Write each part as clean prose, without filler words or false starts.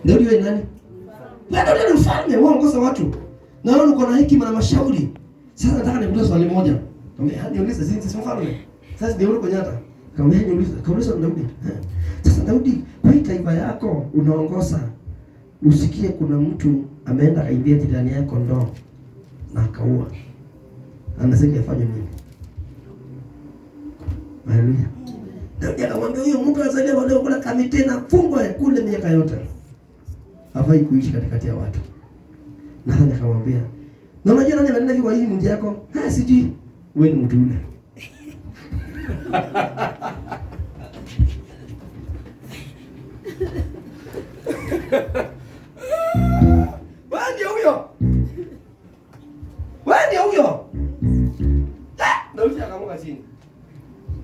Daudi wewe nani? Daudi ni mfalme, uongoza watu. Na wewe uko na hekima na mashauri. Sasa nataka nikuulize swali moja. Kama niulize si mfalme. Sasa ndio uko nyata. Kama niulize, kauliza Daudi. Sasa Daudi, kwa taifa yako unaongoza. Usikie kuna mtu ameenda kaibia jirani yako kondoo na akaua. Anasema afanye nini? Haleluya. Daudi akamwambia huyo mtu azaliwa wale kula kamite na fungwa kule miaka yote. Hafai kuishi katikati ya watu. Na hata akamwambia, "Na unajua nani amenena kwa hii mji yako?" Sijui. Wewe ni mtu yule. Wewe huyo. Daudi akamuka chini.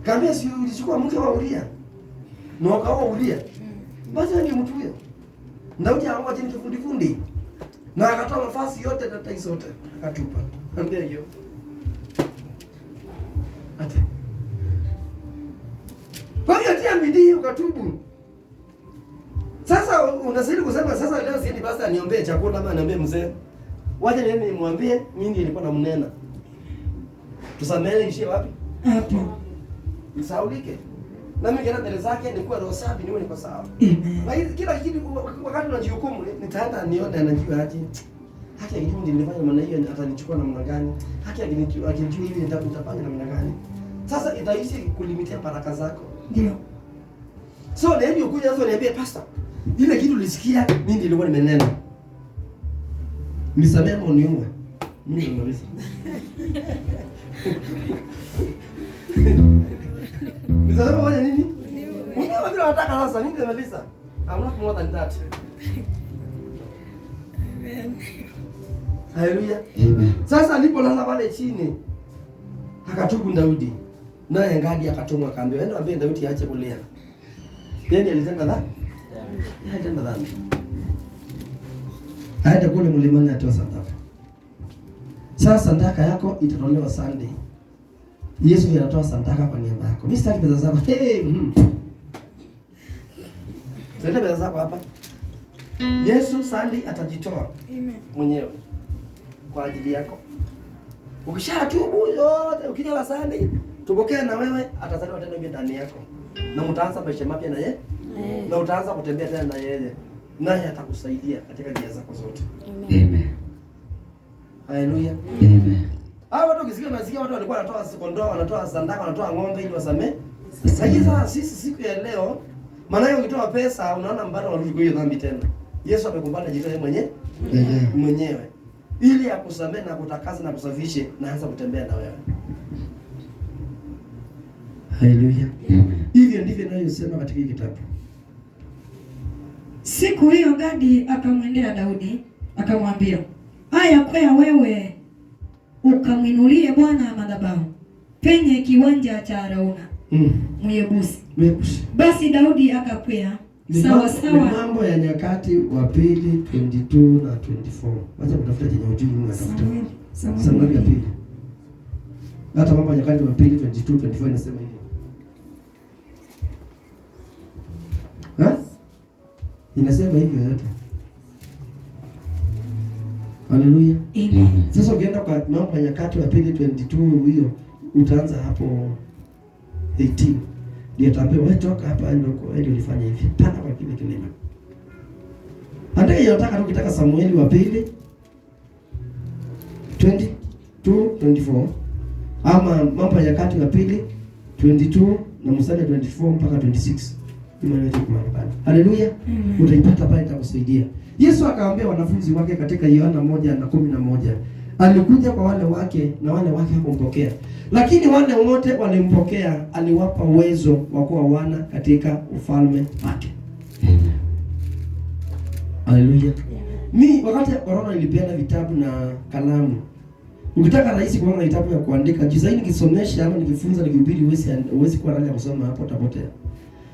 Kaambia si ulichukua mke wa Uria. Na ukaoa Uria. Basi ni mtu huyo. Daudi akamuka chini kifundi. Na akatoa nafasi yote na tai zote akatupa. Ambia hiyo. Ate. Kwa hiyo tia bidii ukatubu. Sasa unasili kusema sasa leo siendi basi aniombee chakula ama aniombee mzee. Waje nini nimwambie mimi ndiye nilikuwa namnena. Tusamehe ishie wapi? Hapo. Nisaulike. Na mimi mbele zake nilikuwa roho safi niwe niko sawa. Na hizi kila kitu wakati unajihukumu nitaenda nione anajua aje. Haki ya kitu nilifanya maana hiyo atanichukua namna gani? Haki akinijua hivi nitafanya namna gani? Sasa itaishi kulimitia baraka zako. Ndio. So leo ukuja sasa niambie pastor. Ile kitu ulisikia mimi nilikuwa nimenena. Nisamehe au niue? Mimi ndio nabisa. Nisamehe kwa nini? Mimi waziri nataka sasa mimi ndio nabisa. I'm not more than that. Amen. Haleluya. Amen. Sasa alipolala pale chini akatubu Daudi. Naye Gadi akatumwa akaambiwa, "Enda ambie Daudi aache kulia." Yeye alitenda dhambi. Yeye alitenda dhambi. Aende kule mlimani atoe sadaka. Sasa sadaka yako itatolewa Sunday. Yesu anatoa sadaka kwa niaba yako. Mimi sitaki pesa zako. Sasa pesa zako hapa. Yesu Sunday atajitoa. Amen. Mwenyewe kwa ajili yako. Ukishatubu yote ukija Sunday, tupokee na wewe atazaliwa tena ndani yako. Na mtaanza maisha mapya na yeye. Na utaanza kutembea tena na yeye. Naye atakusaidia katika njia zako zote. Amen. Haleluya. Amen. Hao watu ukisikia watu walikuwa wanatoa kondoo, wanatoa sadaka, wanatoa ng'ombe ili wasamee. Sasa sisi siku ya leo maana ukitoa pesa unaona mbado unarudi kwa hiyo dhambi tena. Yesu amekumbana jitoe mwenyewe. Ili akusamee na kutakasa na kusafishe na anza kutembea na wewe. Haleluya. Hivyo ndivyo ninayosema katika hiki kitabu. Siku hiyo Gadi akamwendea Daudi akamwambia, "Haya kwea wewe ukamwinulie Bwana madhabahu penye kiwanja cha Arauna Myebusi." Basi Daudi akakwea sawa sawa. Mambo ya Nyakati wa Pili 22 na 24. Wacha kutafuta jenye ujumbe Mungu atafuta. Samueli ya pili. Hata mambo ya Nyakati wa Pili 22 24 inasema hivi. Inasema hivyo yote. Haleluya. Amen. Sasa ukienda kwa mambo ya Nyakati wa Pili 22 hiyo utaanza hapo 18. Ndio tapewa wewe toka hapa ndio ulifanya hivi. Pana kwa kile kilima. Hata hiyo nataka ukitaka Samueli wa pili 22:24 ama mambo ya Nyakati wa Pili 22 na mstari 24 mpaka 26. Imani yetu kwa Bwana. Haleluya. Utaipata pale itakusaidia. Yesu akawaambia wanafunzi wake katika Yohana 1:11. Alikuja kwa wale wake na wale wake hakumpokea. Lakini wale wote walimpokea aliwapa uwezo wa kuwa wana katika ufalme wake. Haleluya. Mimi wakati corona nilipeana vitabu na kalamu. Ukitaka rahisi kuona vitabu ya kuandika, jisaini nikisomesha ama nikifunza nikihubiri uwezi kuwa rali ya kusoma hapo utapotea.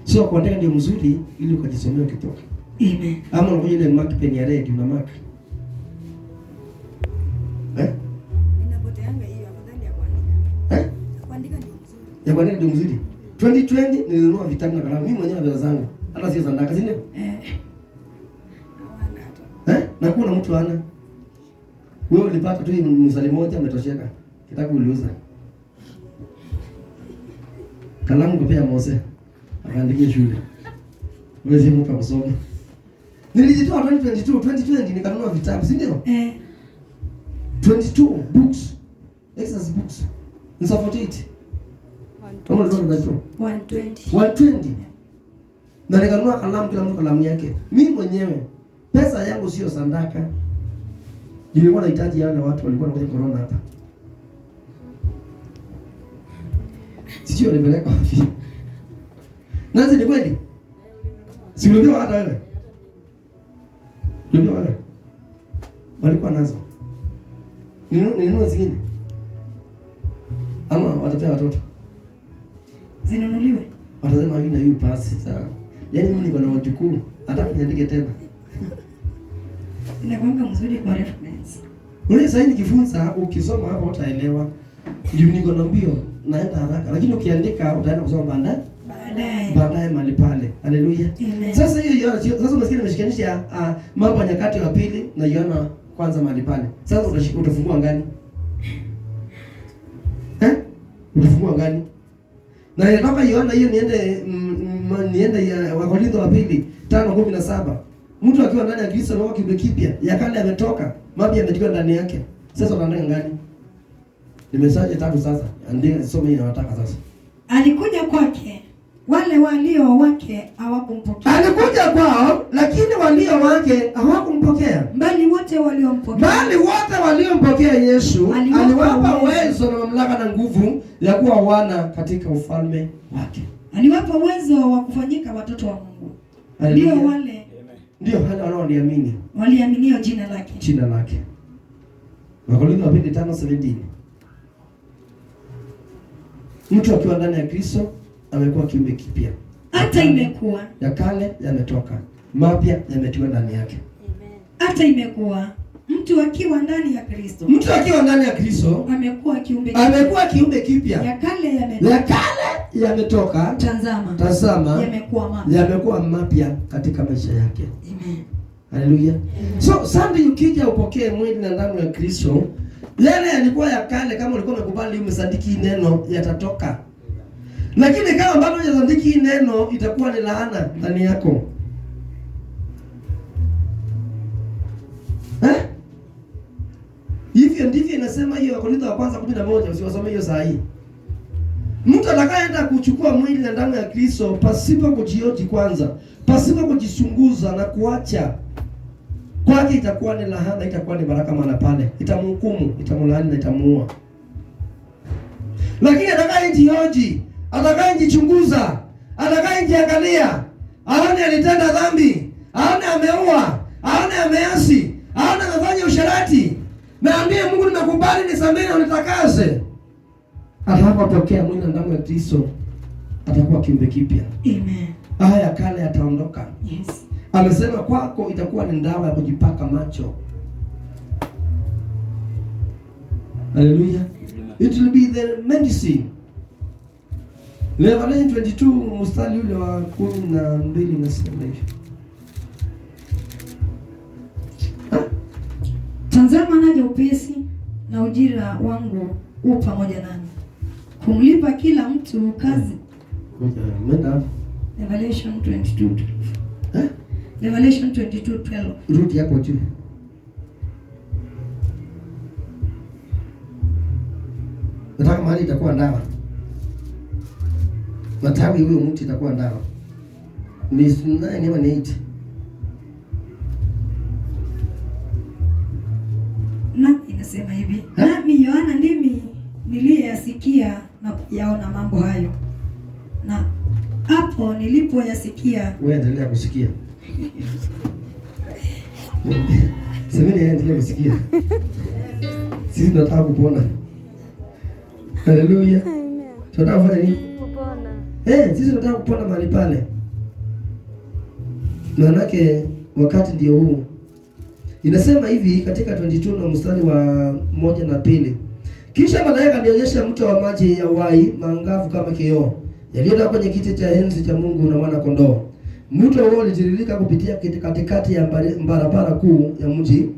So kuandika ndio mzuri ili ukajisomea ukitoka. Amen. Ama unakuja ile mark pen ya red una mark. Inapoteanga hiyo afadhali ya kuandika. Kuandika ndio mzuri. Ya kuandika ndio mzuri. 2020 nilinunua vitabu na kalamu mimi mwenyewe na pesa zangu. Hata sio sadaka, si ndio? na kuna mtu ana. Wewe ulipata tu msali moja umetosheka. Kitabu uliuza. Kalamu kupea Mose. Akaandikia shule. Wewe si mtu kusoma. Nilijitoa 2020 nikanunua vitabu, si ndio? 22 books. Exercise books. Ni 48. Kama ndio 120. Na nikanunua kalamu, kila mtu kalamu yake. Mimi mwenyewe pesa yangu sio sadaka. Nilikuwa nahitaji wale watu walikuwa wanakuja corona hapa. Sio nipeleka wapi? Nazi ni kweli? Si ulipewa hata wewe? Ulipewa wewe? Walikuwa nazo. Ninunue zingine. Ama watapewa watoto. Zinunuliwe. Watasema mimi na hiyo pasi sawa. Yaani mimi niko na wajukuu, hata kuniandike tena. Inakwanga mzuri kwa reference. Ule sasa nikifunza ukisoma hapo utaelewa. Ndio niko na mbio naenda haraka. Lakini ukiandika utaenda kusoma baadaye mahali pale. Haleluya. Sasa hiyo sasa unasikia nimeshikanisha Mambo ya Nyakati wa pili na Yohana kwanza mahali pale. Sasa utafungua ngani? Utafungua ngani? Na inatoka Yohana hiyo niende ya Wakorintho wa pili 5:17. Mtu akiwa ndani ya Kristo anakuwa kiumbe kipya. Ya kale yametoka, mapya yametiwa ndani yake. Sasa unaandika ngani? Nimesaje tatu sasa. Andika some hiyo nataka sasa. Alikuja kwake, wale walio wake hawakumpokea. Alikuja kwao, lakini walio wake hawakumpokea. Bali wote waliompokea Yesu aliwapa uwezo na mamlaka na nguvu ya kuwa wana katika ufalme wake. Aliwapa uwezo wa kufanyika watoto wa Mungu. Ndio wale wanaoamini. Waliaminio jina lake. Wakorintho wa pili 5:17. Mtu akiwa ndani ya Kristo amekuwa kiumbe kipya. Hata imekuwa ya kale yametoka, mapya yametiwa ndani yake. Hata imekuwa mtu akiwa ndani ya Kristo amekuwa kiumbe kipya. Ya kale yametoka. Tazama yamekuwa mapya katika maisha yake. Amen. Haleluya. So Sunday ukija upokee mwili na damu ya Kristo, yale yalikuwa ya kale, kama ulikuwa umekubali umesadiki neno, yatatoka. Lakini kama bado hujasadiki neno, itakuwa ni laana ndani yako. Hivyo ndivyo inasema hiyo Wakorintho wa kwanza 11, usiwasome hiyo saa hii. Mtu atakayeenda kuchukua mwili na damu ya Kristo pasipo kujioji kwanza, pasipo kujichunguza na kuacha, kwake itakuwa ni laana, itakuwa ni baraka maana pale. Itamhukumu, itamlaani na itamuua. Lakini atakayejioji, atakayejichunguza, atakayejiangalia, aone alitenda dhambi, aone ameua, aone ameasi, aone amefanya usharati, naambie Mungu nimekubali, nisamehe na unitakase, atakapopokea mwili na damu ya Kristo atakuwa kiumbe kipya. Amen. Haya kale yataondoka. Yes. Amesema kwako itakuwa ni dawa ya kujipaka macho. Hallelujah. It will be the medicine. Revelation 22 mstari ule wa 12 nasema hivi. Tazama naja upesi, na ujira wangu u pamoja nami, kumlipa kila mtu kazi. Revelation 22. Revelation 22:12. Rudi hapo juu. Nataka mahali itakuwa ndawa. Matawi huyo mti itakuwa ndawa. Ni 9 ama 8. Na inasema hivi. Nami Yohana ndimi niliyasikia na yaona mambo hayo. Na hapo nilipoyasikia, wewe endelea kusikia. Semeni endelea kusikia. Sisi tunataka kupona. Haleluya. Tunataka kufanya nini? Kupona. Sisi tunataka kupona mahali pale. Maanake wakati ndio huu. Inasema hivi katika 22 na mstari wa 1 na 2. Kisha malaika alionyesha mto wa maji ya uhai maangavu kama kioo, yaliyotoka kwenye kiti cha enzi cha Mungu na mwana kondoo. Mto huo ulitiririka kupitia katikati ya barabara kuu ya mji.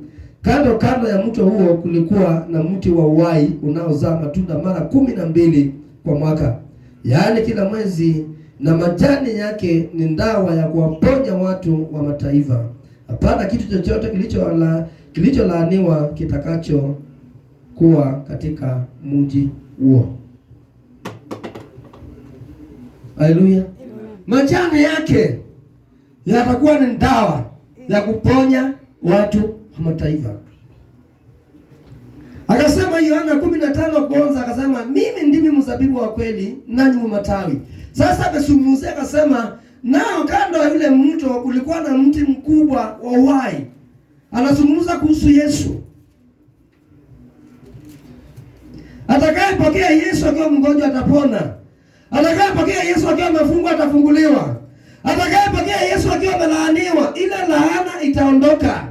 Kando kando ya mto huo kulikuwa na mti wa uhai unaozaa matunda mara 12 kwa mwaka, yaani kila mwezi, na majani yake ni dawa ya kuwaponya watu wa mataifa. Hapana kitu chochote kilicholaaniwa kitakacho kuwa katika mji huo. Haleluya. Majani yake yatakuwa ni dawa ya kuponya watu wa mataifa. Akasema Yohana 15 kwanza, akasema mimi ndimi mzabibu wa kweli, nanyi matawi. Sasa amezungumzia akasema, nao kando ya yule mto kulikuwa na mti mkubwa wa uhai. Anazungumza kuhusu Yesu. Atakayepokea Yesu akiwa mgonjwa atapona. Atakayepokea Yesu akiwa amefungwa atafunguliwa. Atakayepokea Yesu akiwa amelaaniwa, ile laana itaondoka.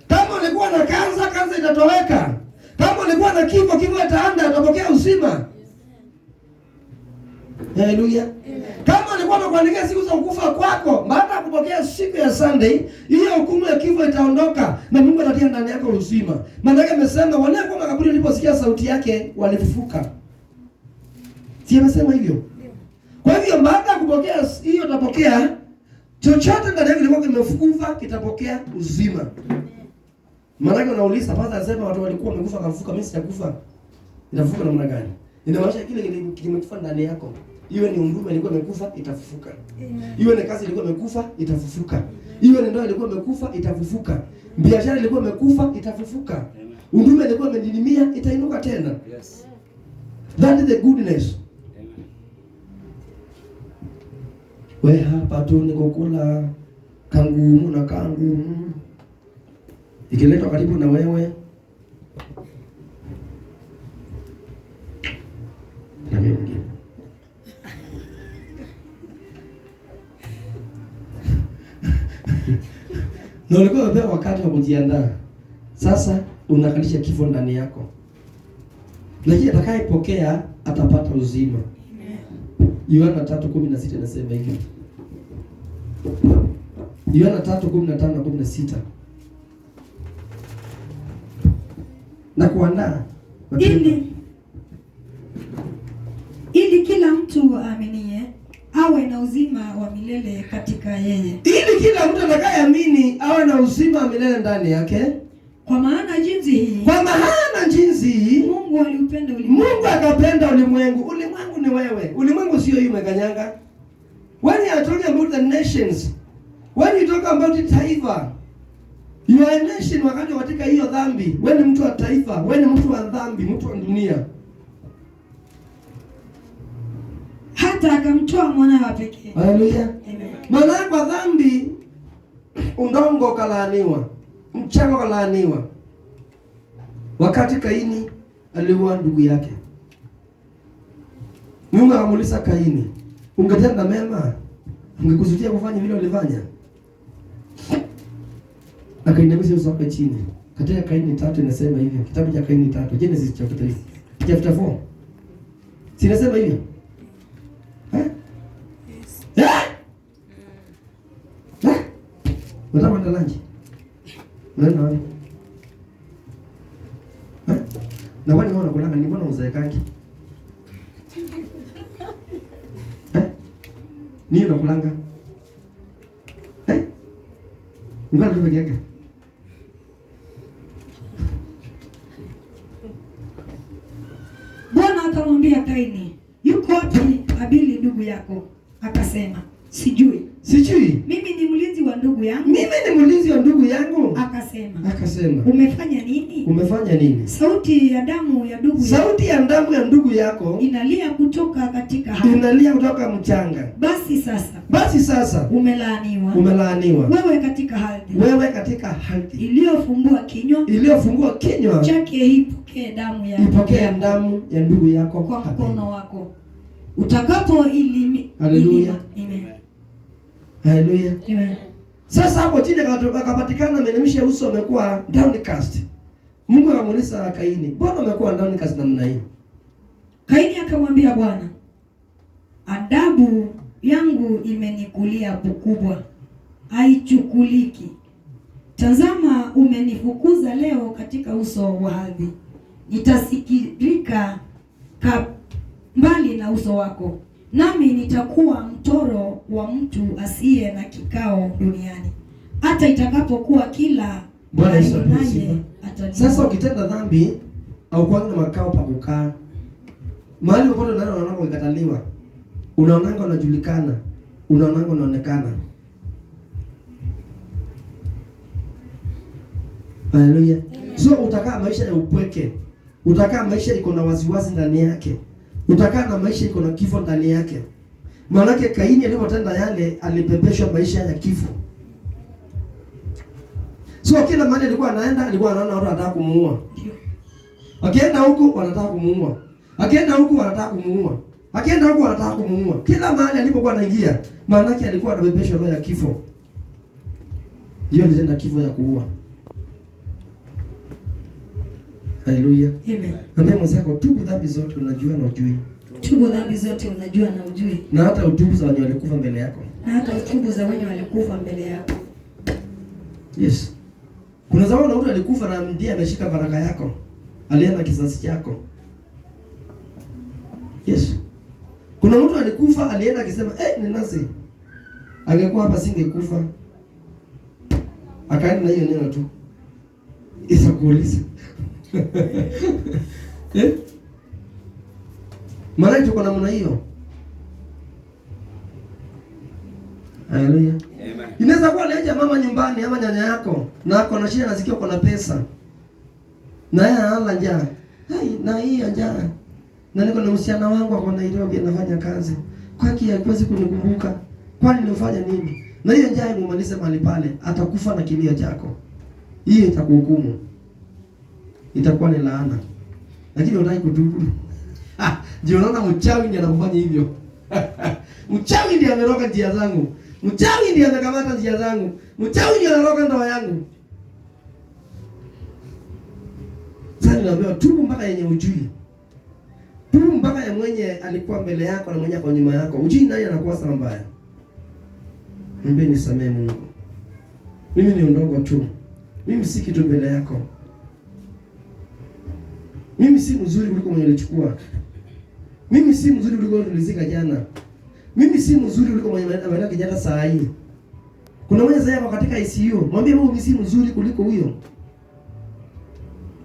Kama ulikuwa na kansa itatoweka. Kama ulikuwa na kifo itaanda, utapokea uzima. Haleluya. Kama ulikuwa umekuandikia siku za kufa kwako, baada ya kupokea siku ya Sunday, hiyo hukumu ya kifo itaondoka na Mungu atatia ndani yako uzima. Maana yake amesema wale kwa makaburi waliposikia sauti yake walifufuka. Si amesema hivyo? Kwa hivyo baada ya kupokea hiyo utapokea chochote ndani yako kilikuwa kimekufa kitapokea uzima. Maana yake unauliza pastor anasema watu walikuwa wamekufa kafufuka, mimi sijakufa. Inafufuka namna gani? Inamaanisha kile kimekufa ndani yako. Iwe ni huduma ilikuwa imekufa itafufuka. Iwe ni kazi ilikuwa imekufa itafufuka. Iwe ni ndoa ilikuwa imekufa itafufuka. Biashara ilikuwa imekufa itafufuka. Huduma ilikuwa imedidimia itainuka tena. Yes. That is the goodness. We hapa tu niko kula kangumu na kangumu. Ikiletwa karibu na wewe. Na mimi mwingine. Na ulikuwa umepewa wakati wa kujiandaa. Sasa unakalisha kifo ndani yako. Lakini atakayepokea atapata uzima. Yohana 3:16 inasema hivi. Yohana 3:15-16. Na kuandaa ili kila mtu aaminie awe na uzima wa milele katika yeye. Ili kila mtu atakayeamini awe na uzima wa milele ndani yake. Kwa maana jinsi hii Mungu aliupenda ulimwengu. Mungu akapenda ulimwengu. Ulimwengu ni wewe. Ulimwengu sio yule umekanyanga. When you are talking about the nations, when you talk about the taifa, you are a nation wakati katika hiyo dhambi. Wewe ni mtu wa taifa, wewe ni mtu wa dhambi, mtu wa dunia. Hata akamtoa mwana wa pekee. Haleluya. Maana kwa dhambi udongo kalaaniwa, mchanga kalaaniwa. Wakati Kaini aliua ndugu yake, Mungu akamuuliza Kaini, ungetenda mema? Ungekusudia kufanya vile ulifanya? Akainamisha uso wake chini. Katika Kaini 3 inasema hivyo. Kitabu cha Kaini 3, Genesis chapter 3. Chapter 4. Sinasema hivyo? Unataka kwenda lunch? Unaenda wapi? Na wani wana kulanga ni mbona uzaekangi? Nini unakulanga? Ngana tu peke yake. Bwana akamwambia Kaini, yuko wapi Abili ndugu yako? Akasema, sijui. Mimi ni mlinzi wa ndugu yangu. Akasema, umefanya nini? Sauti ya damu ya ndugu yako inalia kutoka katika haki. Inalia kutoka mchanga. Basi sasa umelaaniwa. Wewe katika ardhi. Iliyofungua kinywa chake ipokee damu ya ndugu yako kwa mkono wako. Utakapo Haleluya. Haleluya. Amen. Sasa hapo chini akapatikana amenemisha uso, amekuwa downcast. Mungu akamuuliza Kaini, "Mbona umekuwa downcast namna hii?" Kaini akamwambia Bwana, "Adabu yangu imenikulia pakubwa, haichukuliki. Tazama, umenifukuza leo katika uso wa ardhi, nitasikirika mbali na uso wako, nami nitakuwa mtoro wa mtu asiye na kikao duniani, hata itakapokuwa kila Bwana Yesu asifiwe. Sasa ukitenda dhambi au kwa na makao pa kukaa, mahali popote unaona ukikataliwa, unaonanga unajulikana, unaonanga unaonekana. Haleluya. So utakaa maisha ya upweke, utakaa maisha iko na wasiwasi ndani yake, utakaa na maisha iko na kifo ndani yake. Maanake Kaini alipotenda yale, alipepeshwa maisha ya kifo. So kila mahali alikuwa anaenda, alikuwa anaona watu wanataka kumuua. Akienda huku wanataka kumuua. Akienda huku wanataka kumuua. Akienda huku wanataka kumuua. Kila mahali alipokuwa anaingia, maanake alikuwa anabebeshwa roho ya kifo. Hiyo ni tena kifo ya kuua. Haleluya. Amen. Ambia mwenzako, tubu dhambi zote unajua na ujui. Tubu dhambi zote unajua na ujui. Na hata utubu za wenye walikufa mbele yako. Na hata utubu za wenye walikufa mbele yako. Yes. Kuna zamani mtu alikufa na ndiye ameshika baraka yako. Alienda kizazi chako. Yes. Kuna mtu alikufa alienda akisema, ni nasi. Angekuwa hapa singekufa. Akaenda na hiyo neno tu. Isakuuliza. Maana tuko namna hiyo. Haleluya. Amen. Inaweza kuwa anaja mama nyumbani ama nyanya yako na ako na shida, nasikia uko na pesa. Na yeye analala njaa. Na hii njaa. Na niko na msichana wangu ako Nairobi anafanya kazi. Kwaki hakuwezi kunikumbuka. Kwani nilifanya nini? Na hiyo njaa imemaliza mahali pale, atakufa na kilio chako. Hiyo itakuhukumu. Itakuwa ni laana. Lakini unataka kutubu. Ndio unaona mchawi ndiye anafanya hivyo. Mchawi ndiye ameroga njia zangu. Mchawi ndiye amekamata njia zangu. Mchawi ndiye anaroga ndoa yangu. Sasa ninaambiwa tubu mpaka yenye ujui. Tubu mpaka ya mwenye alikuwa mbele yako na mwenye kwa nyuma yako. Ujui nani anakuwa sawa mbaya. Mimi nisamee Mungu. Mimi ni ndogo tu. Mimi si kitu mbele yako. Mimi si mzuri kuliko mwenye alichukua. Mimi si mzuri kuliko tulizika jana. Mimi si mzuri kuliko mwenye anaenda kijana saa hii. Kuna mwenye sasa katika ICU. Mwambie Mungu mimi si mzuri kuliko huyo.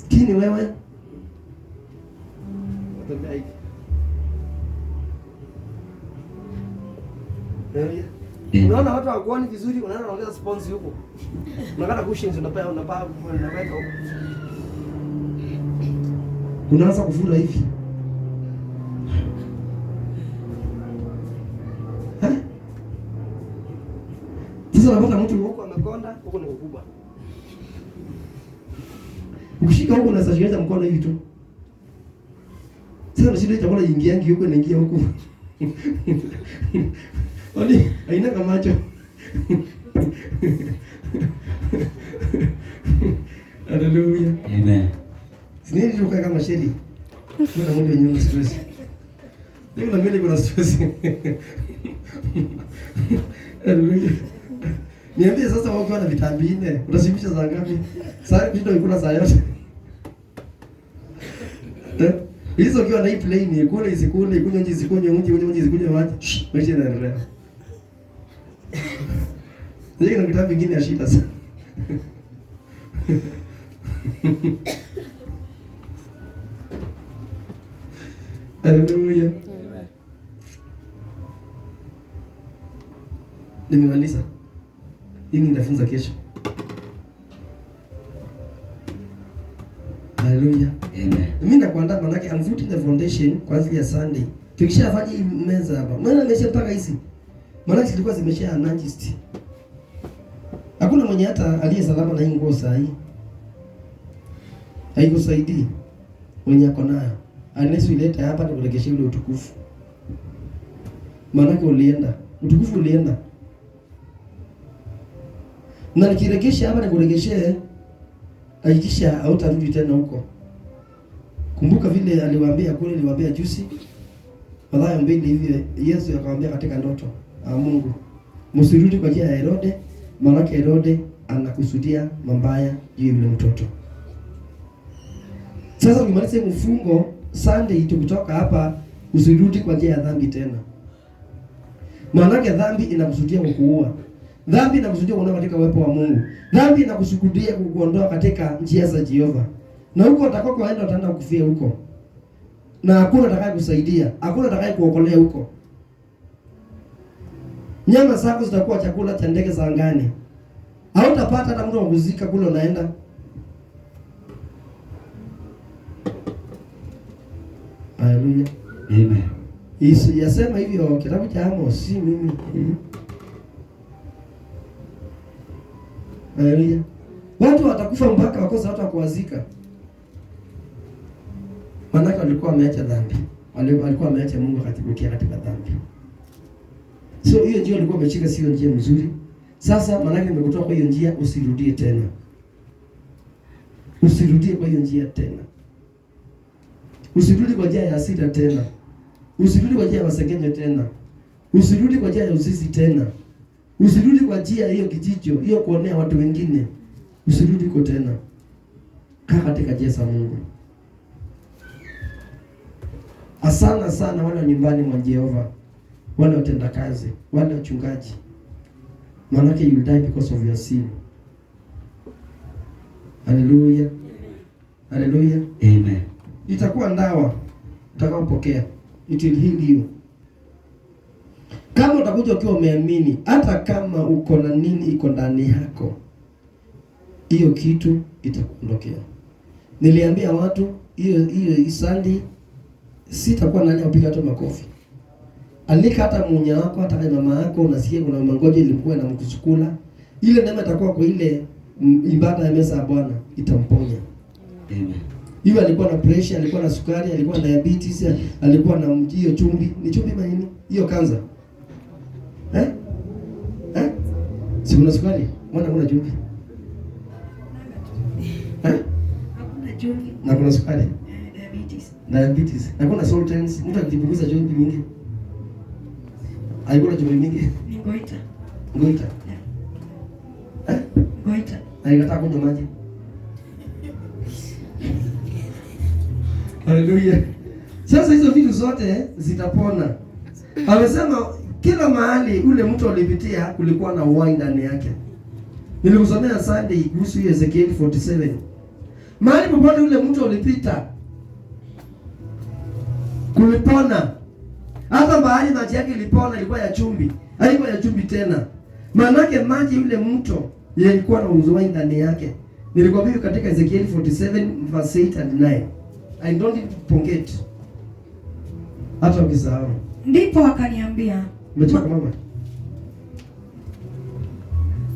Kini wewe? Unaona watu hawakuoni vizuri, unaona wanaongeza sponsor huko. Unakata cushions unapea unapaa unaweka huko. Unaanza kufura hivi. Sasa unapata mtu huko amekonda, huko ni ukubwa. Ukishika huko unaweza shikilia mkono hivi tu. Sasa unashida chakula ingiangi huko inaingia huko. Oni, haina kama macho. Hallelujah. Amen. Sisi tuko kama shedi. Kuna mwili wenye una stress. Ndio na mwili kuna stress. Hallelujah. Niambie sasa wao kwa vitambi 4, utasimisha za ngapi? Sasa ndio ikula saa yote. Hizo ukiwa na hii plane, kule isikule, kunywa nje isikunywe, nje isikunywe maji. Maisha yanaendelea. Ndio kuna vitambi vingine ya shida sana. Hallelujah. Nimemaliza. Hii nitafunza kesho. Hallelujah. Amen. Mimi nakuandaa manake I'm putting the foundation kwa ajili ya Sunday. Tukishafanya hii meza hapa. Maana nimesha mpaka hizi. Maana zilikuwa zimesha anagist. Hakuna mwenye hata aliye salama na hii nguo saa hii. Haikusaidii. Mwenye ako nayo. Unless uleta hapa na kurekeshia ule utukufu. Maana ulienda. Utukufu ulienda. Na nikirekesha hapa na kurekeshia hakikisha hautarudi tena huko. Kumbuka vile aliwaambia kule, aliwaambia juzi Mathayo 2 hivi, Yesu akamwambia katika ndoto, Mungu. Msirudi kwa njia ya Herode, maana Herode anakusudia mabaya juu ya yule mtoto. Sasa ukimaliza mfungo Sunday tukitoka hapa, usirudi kwa njia ya dhambi tena. Maana dhambi inakusudia kukuua. Dhambi inakusudia kuondoa katika uwepo wa Mungu. Dhambi inakusudia kukuondoa katika njia za Jehova. Na huko utakao kwenda utaenda kufia huko. Na hakuna atakaye kusaidia, hakuna atakaye kuokolea huko. Nyama zako zitakuwa chakula cha ndege za angani. Hautapata hata mtu wa kuzika kule unaenda. Haleluya. Amen. Yesu yasema hivyo kitabu cha Amos, si mimi. Haleluya. Watu watakufa mpaka wakosa watu wa kuwazika. Maana walikuwa wameacha dhambi. Walikuwa wameacha Mungu katika dhambi. So hiyo njia walikuwa wameshika sio njia mzuri. Sasa maana nimekutoa kwa hiyo njia, usirudie tena. Usirudie kwa hiyo njia tena. Usirudi kwa njia ya hasira tena. Usirudi kwa njia ya masengenyo tena. Usirudi kwa njia ya uzizi tena. Usirudi kwa njia hiyo kijicho, hiyo kuonea watu wengine. Usirudi kwa tena. Kaa katika njia za Mungu. Asana sana wale nyumbani mwa Jehova, wale watenda kazi, wale wachungaji. Maana you will die because of your sin. Hallelujah. Hallelujah. Amen. Itakuwa ndawa utakapopokea. It will heal you. Kama utakuja ukiwa umeamini, hata kama uko na nini iko ndani yako, hiyo kitu itakuondokea. Niliambia watu hiyo Sunday sitakuwa nani upiga tu makofi. Alika hata munya wako, hata kama mama yako unasikia kuna mangojo ilikuwa na mkusukula, ile neema itakuwa kwa ile ibada ya meza ya Bwana itamponya. Amen. Hiyo alikuwa na pressure, alikuwa na sukari, alikuwa na diabetes, alikuwa na hiyo chumvi. Ni chumvi manini? Hiyo kanza. Si kuna sukari? Mbona kuna chumvi? Hakuna chumvi. Na kuna sukari? Diabetes. Na kuna sultans, mtu akipunguza chumvi mingi. Haikula chumvi mingi. Ni goita. Goita. Goita. Haikata kunywa maji. Haleluya. Sasa hizo vitu zote zitapona. Amesema kila mahali ule mtu alipitia kulikuwa na uhai ndani yake. Nilikusomea Sunday kuhusu Ezekiel 47. Mahali popote ule mtu alipita kulipona. Hata bahari maji yake ilipona, ilikuwa ya chumvi. Haikuwa ya chumvi tena. Maanake maji ule mto yalikuwa na uhai ndani yake. Nilikwambia katika Ezekiel 47 verse 8 and 9. I don't forget. Hata ukisahau. Ndipo akaniambia, umechoka mama?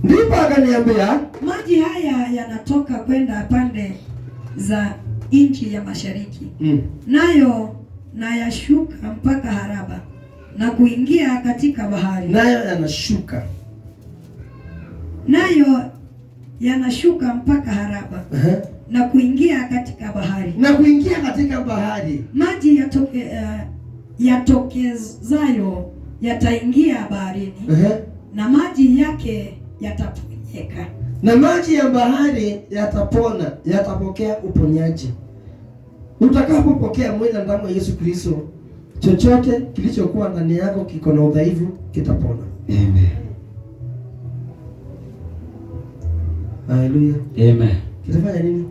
Ndipo akaniambia, maji haya yanatoka kwenda pande za nchi ya mashariki. Nayo na yashuka mpaka Haraba na kuingia katika bahari. Nayo yanashuka. Nayo yanashuka mpaka Haraba. Na kuingia katika bahari. Na kuingia katika bahari. Maji yatokezayo yataingia baharini. Na maji yake yataponyeka. Na maji ya bahari yatapona, yatapokea uponyaji. Utakapopokea mwili na damu ya Yesu Kristo, chochote kilichokuwa ndani yako kiko na udhaifu kitapona. Amen. Hallelujah. Amen. Kitafanya nini?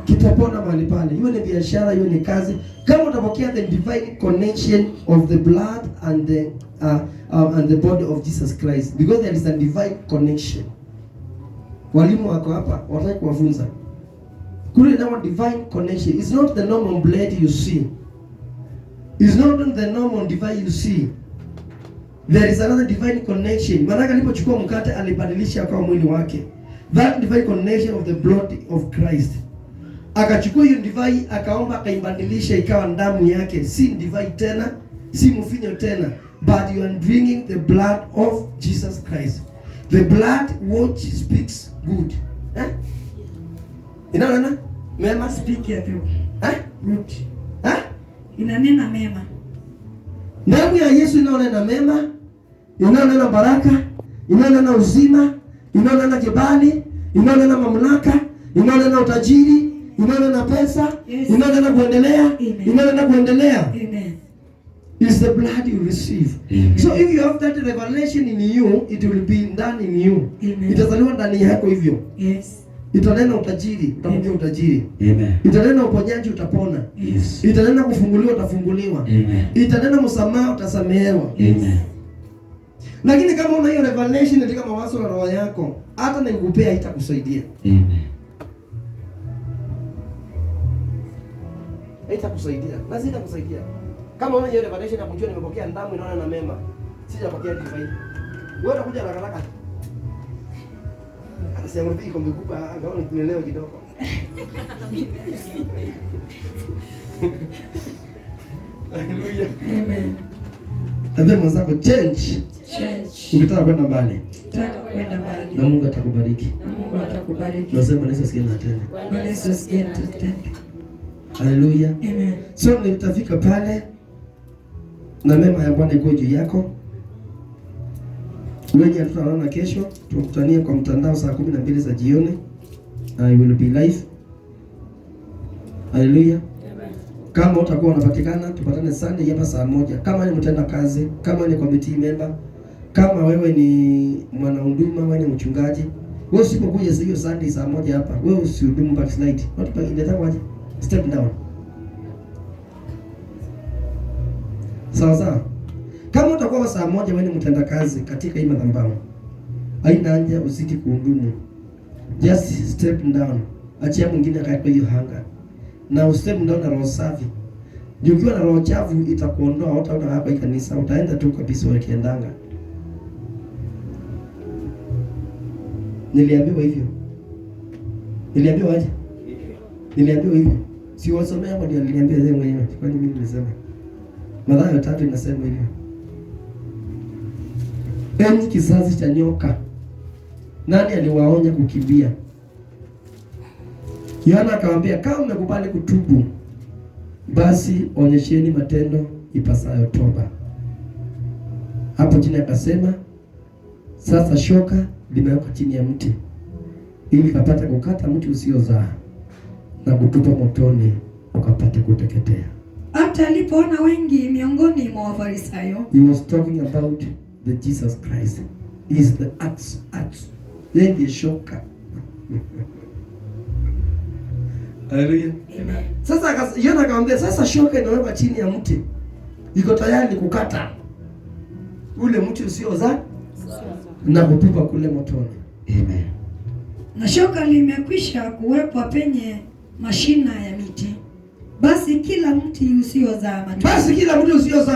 Kitapona mahali pale. Hiyo ni biashara, hiyo ni kazi. Kama utapokea the divine connection of the blood and the body of Jesus Christ, because there is a divine connection. Walimu wako hapa wataki kuwafunza. Kule na divine connection. It's not the normal blood you see. It's not the normal divine you see. There is another divine connection. Maana alipochukua mkate alibadilisha kwa mwili wake. That divine connection of the blood of Christ. Akachukua hiyo divai akaomba akaibadilisha ikawa damu yake. Si divai tena, si mfinyo tena, but you are drinking the blood of Jesus Christ. The blood which speaks good. Inaona? Mema Speak ya tu. Good. Inanena mema. Damu ya Yesu inaona mema. inayonena baraka, inayonena uzima, inayonena kibali, inayonena mamlaka, inayonena utajiri, inayonena pesa, inayonena kuendelea, inayonena kuendelea. Amen. It's the blood you receive. Amen. So if you have that revelation in you, it will be done in you. Amen. Itazaliwa ndani yako hivyo. Yes. Itanena utajiri, utakuja utajiri. Amen. Itanena uponyaji, utapona. Yes. Itanena kufunguliwa, utafunguliwa. Amen. Itanena msamaha, utasamehewa. Amen. Lakini kama una hiyo revelation katika mawazo ya roho yako, hata nikukupea haitakusaidia. Amen. Haitakusaidia. Lazima itakusaidia. Kama una hiyo revelation ya kujua nimepokea ndamu inaona na mema, sijapokea divai. Wewe utakuja haraka haraka. Anasema vipi kwa mkupa angalau nielewe kidogo. Haleluya. Amen. Ambia mwenzako change. Ukitaka kwenda mbali. Na Mungu atakubariki. Nasema Yesu asikie na tena. Yesu asikie na tena. Haleluya. Amen. So nitafika pale na mema ya Bwana iko juu yako. Wenye tutaona kesho, tukutanie kwa mtandao saa 12 za jioni. I will be live. Haleluya. Amen. Kama utakuwa unapatikana, tupatane Sunday hapa saa 1. Kama ni mtenda kazi, kama ni committee member, kama wewe ni mwanahuduma, wewe ni mchungaji, wewe usipokuja hiyo Sunday saa 1 hapa, wewe usihudumu backslide. Watu pengine waje step down. Sawa. Kama utakuwa saa 1 wewe ni mtenda kazi katika hii madhabahu, haina haja usiti kuhudumu. Just step down. Achia mwingine akae kwa hiyo hanga. Na step down na roho safi. Ukiwa na roho chafu itakuondoa, utaona hapa kanisa, utaenda tu kabisa ukiendanga. Niliambiwa hivyo. Niliambiwa aje? Niliambiwa hivyo. Si wasomea hapo ndio niliambiwa yeye mwenyewe. Kwani mimi nilisema. Mathayo 3 inasema hivyo. Enyi kizazi cha nyoka, nani aliwaonya kukimbia? Yohana akamwambia, kama mmekubali kutubu, basi onyesheni matendo ipasayo toba. Hapo chini akasema, sasa shoka limewekwa chini ya mti, ili kapata kukata mti usiozaa na kutupa motoni ukapate kuteketea. Hata alipoona wengi miongoni mwa Wafarisayo. He was talking about the Jesus Christ. He is the axe. Yeye ndiye shoka. Haleluya. Amen. Sasa Yohana akamwambia, sasa shoka inawekwa chini ya mti, iko tayari kukata ule mti usiozaa na kutupa kule motoni. Amen. Na shoka limekwisha kuwekwa penye mashina ya miti. Basi kila mti usiozaa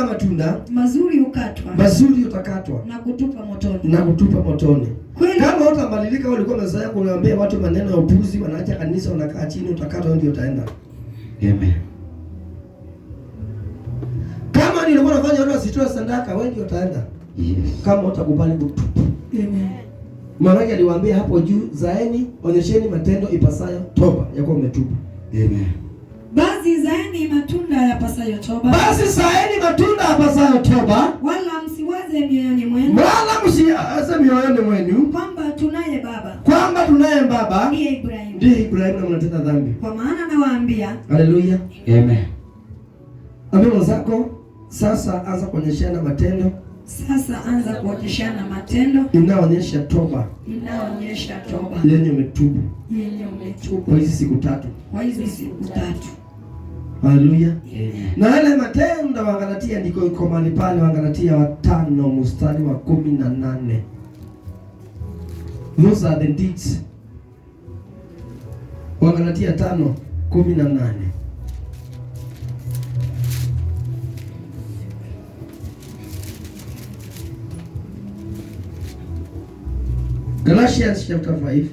matunda mazuri utakatwa na kutupa motoni. Kama utabadilika, ulikuwa umezoea kuambia watu maneno ya upuzi, wanaacha kanisa, unakaa chini, utakatwa ndio utaenda. Amen. Kama nilikuwa nafanya watu wasitoe sadaka, wewe ndio utaenda. Yes. Kama utakubali kutupa. Amen. Maana aliwaambia hapo juu, zaeni, onyesheni matendo ipasayo toba, yako umetupa. Amen. Basi zaeni matunda yapasayo toba. Wala msiwaze mioyoni mwenu. Kwamba tunaye baba. Ndiye Ibrahimu na mnatenda dhambi. Kwa maana nawaambia. Haleluya. Amen. Ambia zako sasa anza kuonyeshana matendo. Inaonyesha toba. Yenye umetubu. Kwa hizi siku tatu. Haleluya. Na wale matendo wa Galatia ndiko iko mahali pale, wa Galatia 5 mstari wa 18. Those are the deeds. Wa Galatia 5:18. Galatians chapter 5.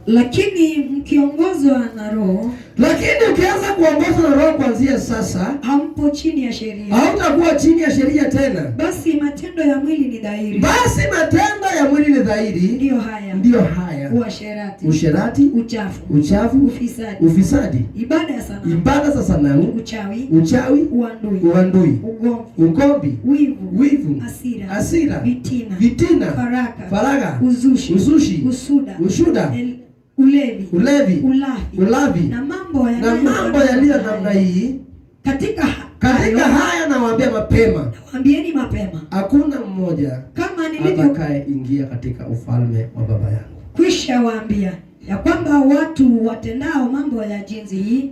Lakini mkiongozwa na Roho. Lakini ukianza kuongozwa na Roho kuanzia sasa, hampo chini ya sheria. Hautakuwa chini ya sheria tena. Basi matendo ya mwili ni dhahiri. Basi matendo ya mwili ni dhahiri. Ndio haya. Usherati, uchafu, ufisadi, ibada za sanamu, uchawi, uadui, ugomvi, wivu, hasira, vitina, faragha, uzushi, ushuda, ulevi, ulafi na mambo yaliyo namna hii. Katika haya nawaambieni mapema, hakuna mmoja kama atakaye ingia katika ufalme wa Baba yangu. Kwisha waambia ya kwamba watu watendao mambo ya jinsi hii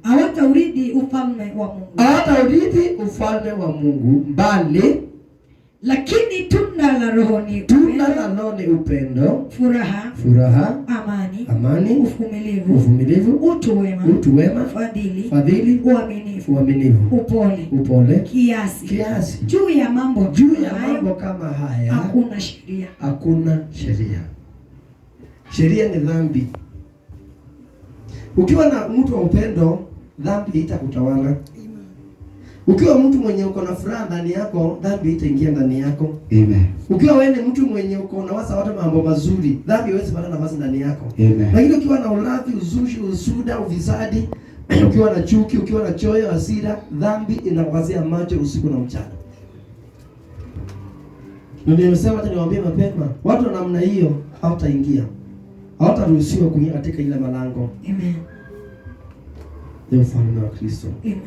hawataurithi ufalme wa Mungu, bali lakini tunda la Roho ni upendo, furaha, amani, uvumilivu, utu wema, fadhili, uaminifu, upole, kiasi. Juu ya mambo kama haya hakuna sheria. Sheria ni dhambi. Ukiwa na mtu wa upendo, dhambi itakutawala. Ukiwa mtu mwenye uko na furaha ndani yako, dhambi itaingia ndani yako. Amen. Ukiwa wewe ni mtu mwenye uko na wasa watu mambo mazuri, dhambi haiwezi pata nafasi ndani yako. Amen. Lakini ukiwa na ulafi, uzushi, usuda, ufisadi, ukiwa na chuki, ukiwa na choyo, hasira, dhambi inakukazia macho usiku na mchana. Ndio nimesema hata niwaambie mapema, watu wa namna hiyo hawataingia. Hawataruhusiwa kuingia katika ile malango. Amen. Ndio ufalme wa Kristo. Amen.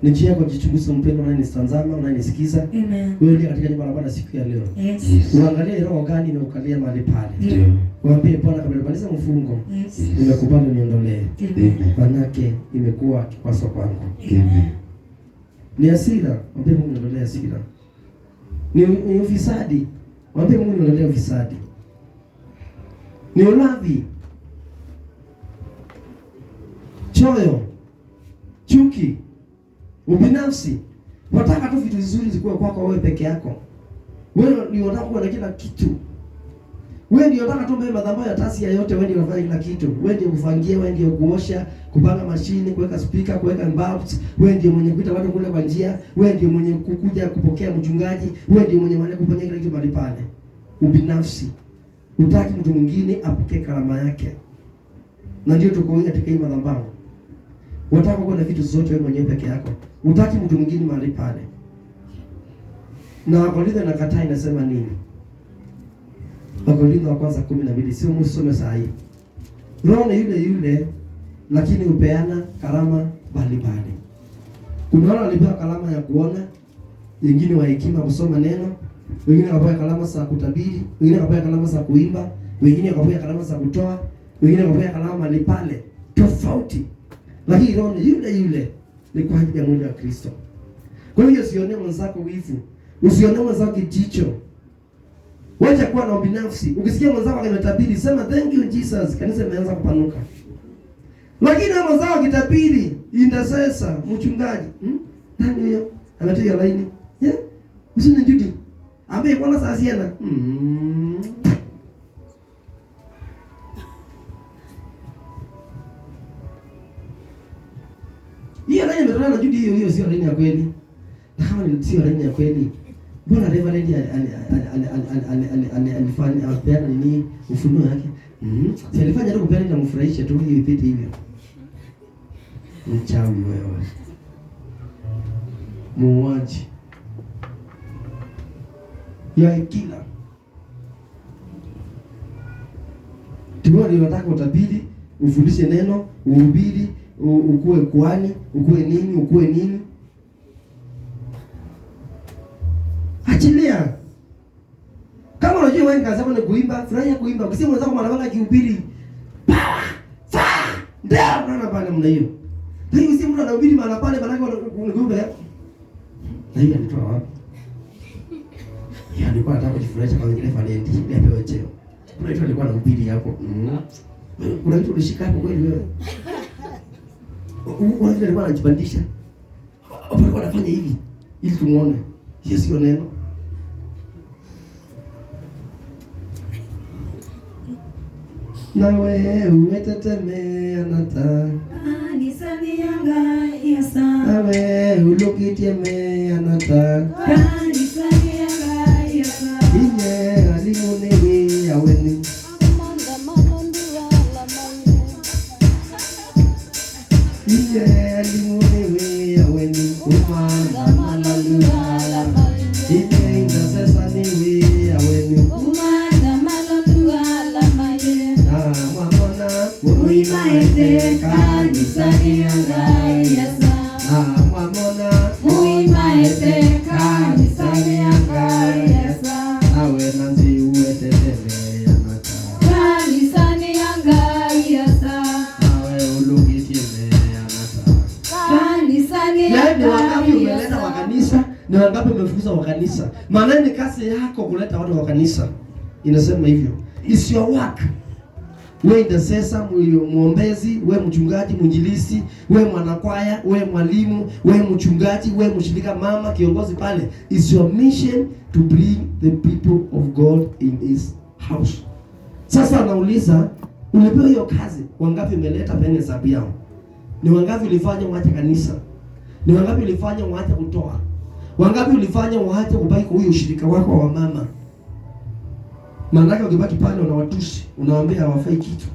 Ni njia yako kujichunguza, mpendo unanitazama, unanisikiza. Amen. Wewe ndiye katika nyumba ya Bwana siku ya leo. Yes. Uangalie roho gani imeukalia mahali pale. Ndio. Waambie Bwana, kabla nimaliza mfungo, nimekubali uniondolee. Manake imekuwa kikwazo kwangu. Amen. Ni hasira, waambie Mungu niondolee hasira. Ni ufisadi, waambie Mungu niondolee ufisadi. Ni ulavi, choyo, chuki, ubinafsi. Wataka tu vitu vizuri zikuwe kwako wewe peke yako. Wewe ndio unataka kuwa na kila kitu. Wewe ndio unataka tu mbele madhabahu ya tasia yote, wewe ndio unafanya kila kitu. Wewe ndio kufangia, wewe ndio kuosha, kupanga mashini, kuweka speaker, kuweka bulbs. Wewe ndio mwenye kuita watu kule kwa njia. Wewe ndio mwenye kukuja kupokea mchungaji. Wewe ndio mwenye kufanya kila kitu mahali pale. Ubinafsi. Utaki mtu mwingine apokee karama yake. Na ndio tuko wengi katika hii madhabahu. Unataka kuwa na vitu zote wewe mwenyewe peke yako. Utaki mtu mwingine mahali pale. Na Wakorintho nakataa inasema nini? Wakorintho wa kwanza 12, sio msome saa hii. Roho ni yule lakini upeana karama mbalimbali. Kuna wale walipewa karama ya kuona, wengine wa hekima kusoma neno, wengine wakapewa karama za kutabiri, wengine wakapewa karama za kuimba, wengine wakapewa karama za kutoa, wengine wakapewa karama mahali pale tofauti. Lakini roho ni yule ni kwa ajili ya mwili wa Kristo. Kwa hiyo usione mwenzako wivu, usione mwenzako kijicho. Wacha kuwa na ubinafsi. Ukisikia mwenzako anatabiri, sema thank you Jesus, kanisa limeanza kupanuka. Lakini mwenzako akitabiri, intercessor, mchungaji, nani huyo? Anatia laini. Usini Judy. Ambaye kwa sasa asiana. Hiyo nani ametoa na Judy, hiyo sio laini ya kweli. Kama ni sio laini ya kweli, mbona Reverend alifanya apeana nini ufunuo yake? Si alifanya tu kupeana na mfurahishe tu hiyo ipite hivyo. Mchawi wewe. Muuaji. Ya kila. Tuwe ndio nataka utabiri, ufundishe neno, uhubiri, ukue kuhani, ukue nini? Achilia. Kama unajua wewe kazi yako ni kuimba, furahia kuimba. Ukisema mwenzako mwanamanga kihubiri, ndio unaona pale mna hiyo. Lakini si mtu anahubiri maana pale manake unakuimba. Na hiyo alitoa wapi? Yeye alikuwa anataka kujifurahisha kwa wengine talent, ili apewe cheo. Kuna mtu alikuwa anahubiri hapo. Kuna mtu ulishika hapo kweli wewe? Watu walikuwa wanajipandisha. Walikuwa wanafanya hivi ili tumuone. Hiyo sio neno. Na wewe umetetemea nata. kanisani Ngai Yesu. Awe ulokitie me anata Kanisani Ngai Yesu. Inye alimunewe yaweni Inye alimunewe yaweni Umanda malalua alamai Inye inasesa niwe yaweni Umanda malalua alamai Mwamona Muimaete kanisani Ngai Yesu. Mwamona Muimaete kanisani Ngai Yesu. Awe nanzi uwetetele yanaka Kanisani Ngai Yesu. Awe ulugitime yanaka Kanisani Ni wangapi Ngai umeleta wa kanisa? Ni wangapi umefukuza wa kanisa? Maana ni kazi yako kuleta watu wa kanisa. Inasema hivyo. It's your work. Wewe intercessor, muombezi, wewe mchungaji, mwinjilisti, wewe mwanakwaya, wewe mwalimu, wewe mchungaji, wewe mshirika mama, kiongozi pale. It's your mission to bring the people of God in his house. Sasa anauliza, umepewa hiyo kazi, wangapi umeleta pene hesabu yao? Ni wangapi ulifanya waache kanisa? Ni wangapi ulifanya waache kutoa? Wangapi ulifanya waache kubaki kwa huyo ushirika wako wa mama? Maana ukibaki pale unawatusi, unawaambia hawafai kitu.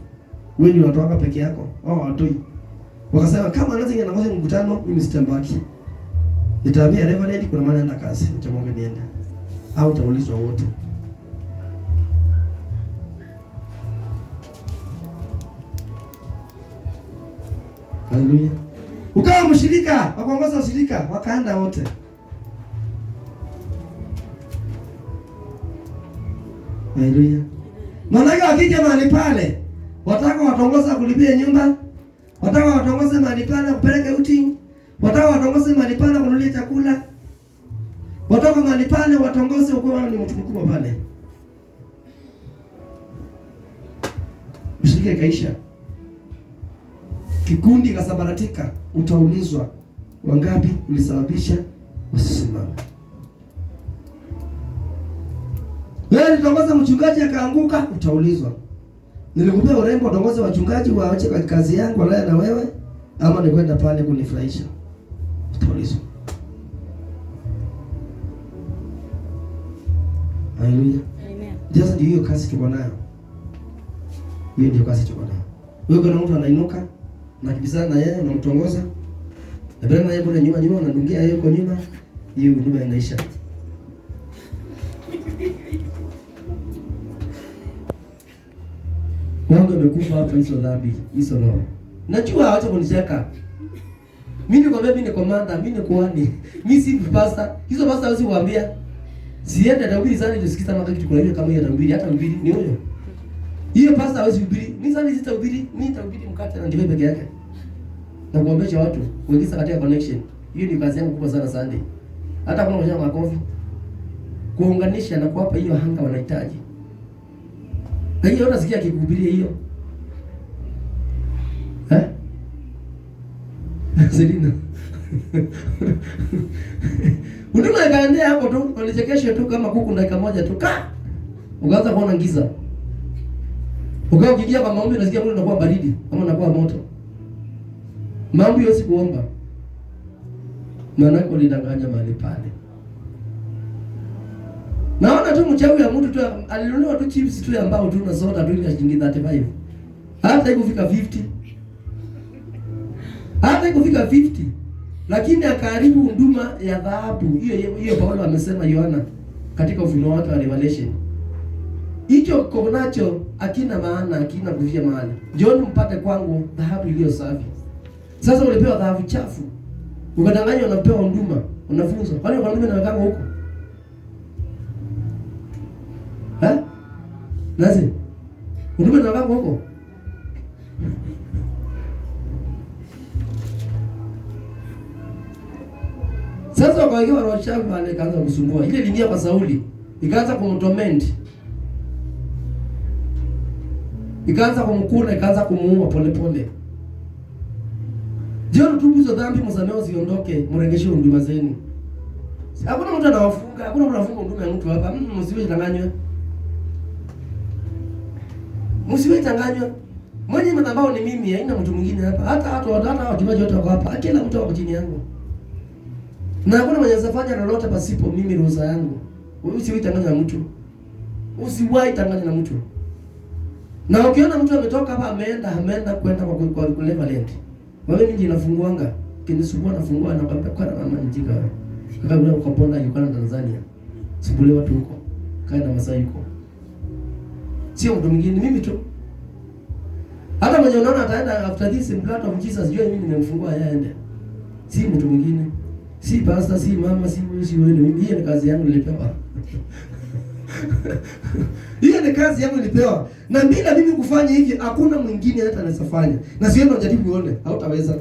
Wewe ni unatoka peke yako, wao hawatoi. Wakasema kama anaanza anaongoza mkutano, mimi sitambaki. Nitaambia Reverend kuna maana enda kazi, nitamwambia niende. Au taulizwa wote. Haleluya. Ukawa mshirika, wakaongoza ushirika, wakaenda wote. Haleluya. Maana wakija mahali pale, wataka watongoza kulipia nyumba, wataka watongoze mahali pale kupeleka outing, wataka watongoze mahali pale kununulia chakula. Wataka mahali pale watongoze uko ni mtu mkubwa pale. Ushirika ikaisha. Kikundi kasabaratika, utaulizwa wangapi ulisababisha wasisimame. Wewe nitongoza mchungaji akaanguka, utaulizwa. Nilikupea urembo utongoze wachungaji waache kwa kazi yangu wala na wewe ama ni kwenda pale kunifurahisha. Utaulizwa. Haleluya. Amen. Just ndio hiyo kazi tuko nayo. Hiyo ndio kazi tuko nayo. Wewe kuna mtu anainuka na kibisana na yeye unamtongoza. Na bila yeye kuna nyuma unadungia yeye kwa nyuma, hiyo huduma inaisha. Wangu amekufa hapa hizo dhambi, hizo roho. Najua acha kunicheka. Mimi nikwambia mimi ni komanda, mimi ni kuhani. Mimi si pastor. Hizo pastor hawezi kuambia. Siende tahubiri sana tusikiza maka kitu kuna ile kama hiyo tahubiri hata mhubiri ni huyo. Hiyo pastor hawezi kuhubiri. Mimi sana sitahubiri, mimi nitahubiri mkate na ndivyo peke yake. Na kuombesha watu, kuingiza katika connection. Hiyo ni kazi yangu kubwa sana Sunday. Hata kama unajua makofi. Kuunganisha na kuwapa hiyo hanga wanahitaji. Na hiyo unasikia akikuhubiria hiyo. Selina. Unataka kaendea hapo tu, walichekesha tu kama kuku dakika moja tu. Ukaanza kuona giza. Ukao ukiingia kwa maombi unasikia mwili unakuwa baridi ama unakuwa moto. Maombi yote kuomba. Maana yako lidanganya mahali pale. Naona tu mchawi ya mtu tu alinunua tu chips tu ambao tu na soda tu ile shilingi 35. Hata ikufika 50. Hata ikufika 50. Lakini akaharibu huduma ya dhahabu. Hiyo Paulo amesema Yohana katika ufunuo wake wa Revelation. Hicho konacho akina maana, akina kufia mahali. John mpate kwangu dhahabu iliyo safi. Sasa ulipewa dhahabu chafu. Ukadanganywa unapewa huduma, unafunzwa. Kwani kwa nini unaweka huko? Nasi? Huduma unaweka huko? Sasa kwa hiyo roho chafu pale ikaanza kusumbua. Ile iliingia kwa Sauli, ikaanza kumtorment. Ikaanza kumkula, ikaanza kumuua polepole. Jana tubu hizo dhambi msameo ziondoke, mrengeshe huduma zenu. Hakuna mtu anawafunga, hakuna mtu anafunga huduma ya mtu hapa. Msiwe changanywa. Msiwe changanywa. Mwenye madhabahu ni mimi, haina mtu mwingine hapa. Hata wachungaji wote wako hapa. Kila mtu wako chini yangu. Na hakuna mwenye anafanya lolote pasipo mimi ruhusa yangu. Usiwahi tanganya na mtu. Usiwahi tanganya na mtu. Na ukiona mtu ametoka hapa ameenda kwenda kwa Cleveland. Wewe mimi ninafunguanga. Kinisumbua nafungua na kwambia kwa mama njinga wewe. Kaka bila ukaponda yuko na Tanzania. Sibule watu huko. Kaenda Masai huko. Sio mtu mwingine, mimi tu. Hata mwenye unaona ataenda after this blood of Jesus, jua mimi nimemfungua yeye aende. Si mtu mwingine. Si pastor, si mama, si wewe. Hiyo ni kazi yangu nilipewa. Hiyo ni kazi yangu nilipewa. Na bila mimi kufanya hivi hakuna mwingine hata anaweza fanya. Na sio ndo jaribu uone, hautaweza.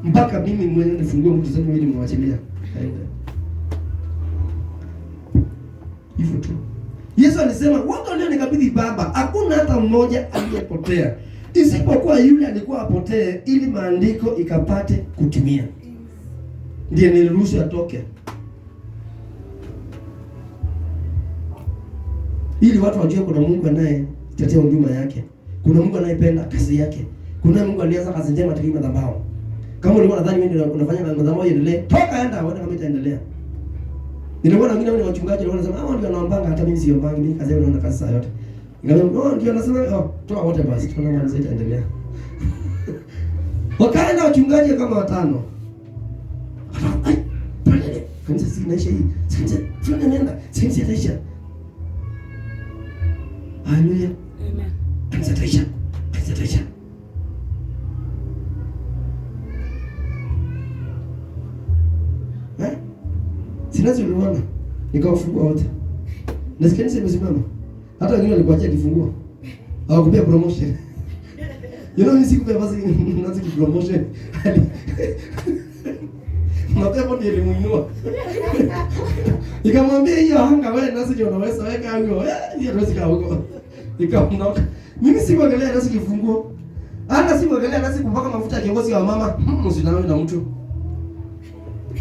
Mpaka mimi mwenyewe nifungue mtu sasa mimi nimwachilia. Hivyo tu. Yesu alisema wote walionikabidhi Baba, hakuna hata mmoja aliyepotea. Isipokuwa yule alikuwa apotee ili maandiko ikapate kutimia. Ndiye niliruhusu atoke. Ili watu wajue kuna Mungu anayetetea huduma yake. Kuna Mungu anayependa kazi yake. Kuna Mungu alianza kazi njema katika madhabahu. Kama ulikuwa nadhani wewe ndio unafanya madhabahu iendelee, toka enda uone kama itaendelea. Nilikuwa na wengine wachungaji wanasema ndio wanaombanga, hata mimi siombangi, mimi kazi yangu naona kazi saa yote. Nikamwambia ndio anasema toa wote basi tunaanza itaendelea. Wakaenda wachungaji kama 5. Ai, pale kanisa si naisha hii. Sasa tunaenda, sisi itaisha. Haleluya. Amen. Kanisa itaisha. Kanisa itaisha. Sinazi uliona, nikawafungua wote. Nasikia nisi imesimama. Hata wengine walikuachia kifungua. Hawakupea promotion. You know, nisi kupea basi nazi promotion. Mapema ndio elimuinua. Nikamwambia hiyo hanga wewe nasi ndio unaweza weka hiyo. Hiyo ndio kaa huko. Nikaondoka. Mimi sikuangalia nasi kifungua. Hata sikuangalia nasi kupaka mafuta ya kiongozi wa mama. Msinawe na mtu.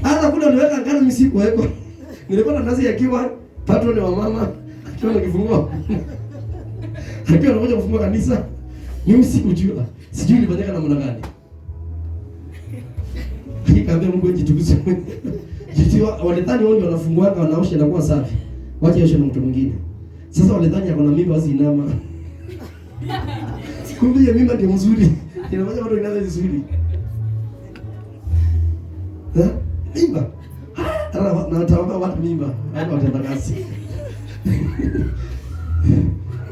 Hata kule niweka ngano mimi sikuweko. Nilipata nazi yakiwa patron wa mama akiwa anakifungua. Akiwa anakuja kufungua kanisa. Mimi sikujua. Sijui nilifanyika namna gani. Nikamwambia Mungu ajitukuze. Jitiwa walidhani wao ndio wanafunguanga wanaosha na kuwa safi. Wacha yoshe na mtu mwingine. Sasa walidhani yako na mimba basi inama. Kumbe ya mimba ndio mzuri. Inafanya watu inaanza vizuri. Mimba. Na wataomba watu mimba. Hapo wataenda kazi.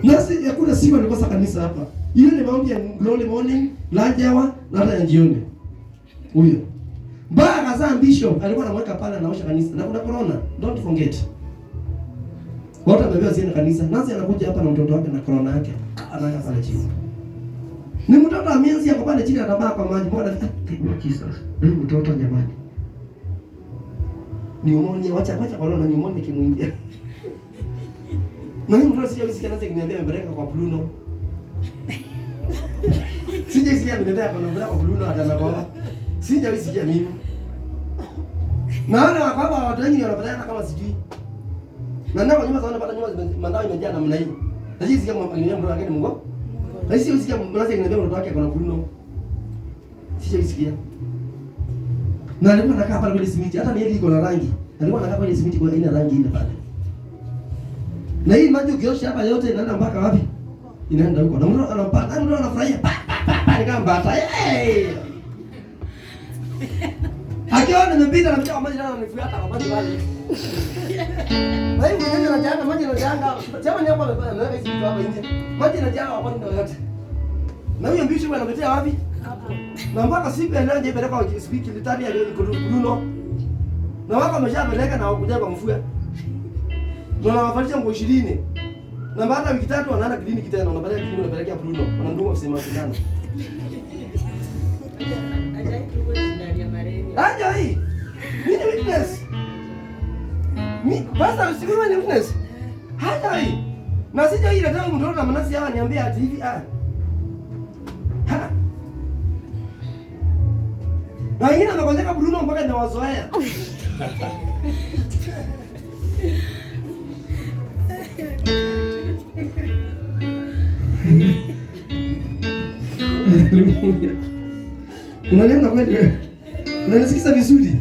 Nasi hakuna siku nilikosa kanisa hapa. Hiyo ni maombi ya glory morning, lunch hour na hata ya jioni. Huyo. Baba kazaa bishop alikuwa anamweka pale anaosha kanisa. Na kuna corona. Don't forget. Watu wamebewa ziende kanisa. Nasi anakuja hapa na mtoto wake na corona yake. Anaanza pale chini. Ni mtoto amianzi yako pale chini atabaa kwa maji. Mbona Jesus. Ni mtoto jamani. Pneumonia, wacha corona pneumonia kimuingia. Na mimi mtu sijasikia nasi kiniambia amepeleka kwa Bruno. Sijasikia amepeleka kwa Bruno hata kwa. Sijasikia mimi. Naona kwamba watu wengi wanapeleka kama sijui. Na ndio nyuma sana pata nyuma mandao imejaa namna hiyo. Na sisi kama mpangilia mtu wake ni Mungu. Na sisi sisi kama nasi kiniambia mtu wake kwa Bruno. Sijasikia. Na alikuwa anakaa pale kwenye simiti, hata mieli iko na rangi. Alikuwa anakaa kwenye simiti kwa ina rangi ile pale. Na hii maji ukiosha hapa yote inaenda mpaka wapi? Inaenda huko. Na mtu anapata, mtu anafurahia. Ni kama bata. Akiona nimepita na mchana maji na nifuata kwa maji pale. Na hivi ndio anajanga maji na janga. Sema ni hapo anaweka hizi vitu hapa nje. Maji na janga hapo ndio yote. Na huyo mbishi bwana anapitia wapi? Hapo. Na mpaka siku ya leo nje peleka kwa speak litani ya Bruno. Na wako ameshapeleka na wakuja kwa mfua. Ndio wanawafanyia nguo 20. Na baada ya wiki 3 wanaenda kliniki tena, wanapeleka kliniki wanapelekea Bruno. Wanandunga kusema sindano. Aja hii. Mimi witness. Mimi basta usikuma ni witness. Haja hii. Na sija hii ndio mtoto na manasi hawa niambia ati hivi Na wengine wanakonjeka Bruno mpaka ndio wazoea. Unaniona kweli wewe? Unanisikiza vizuri?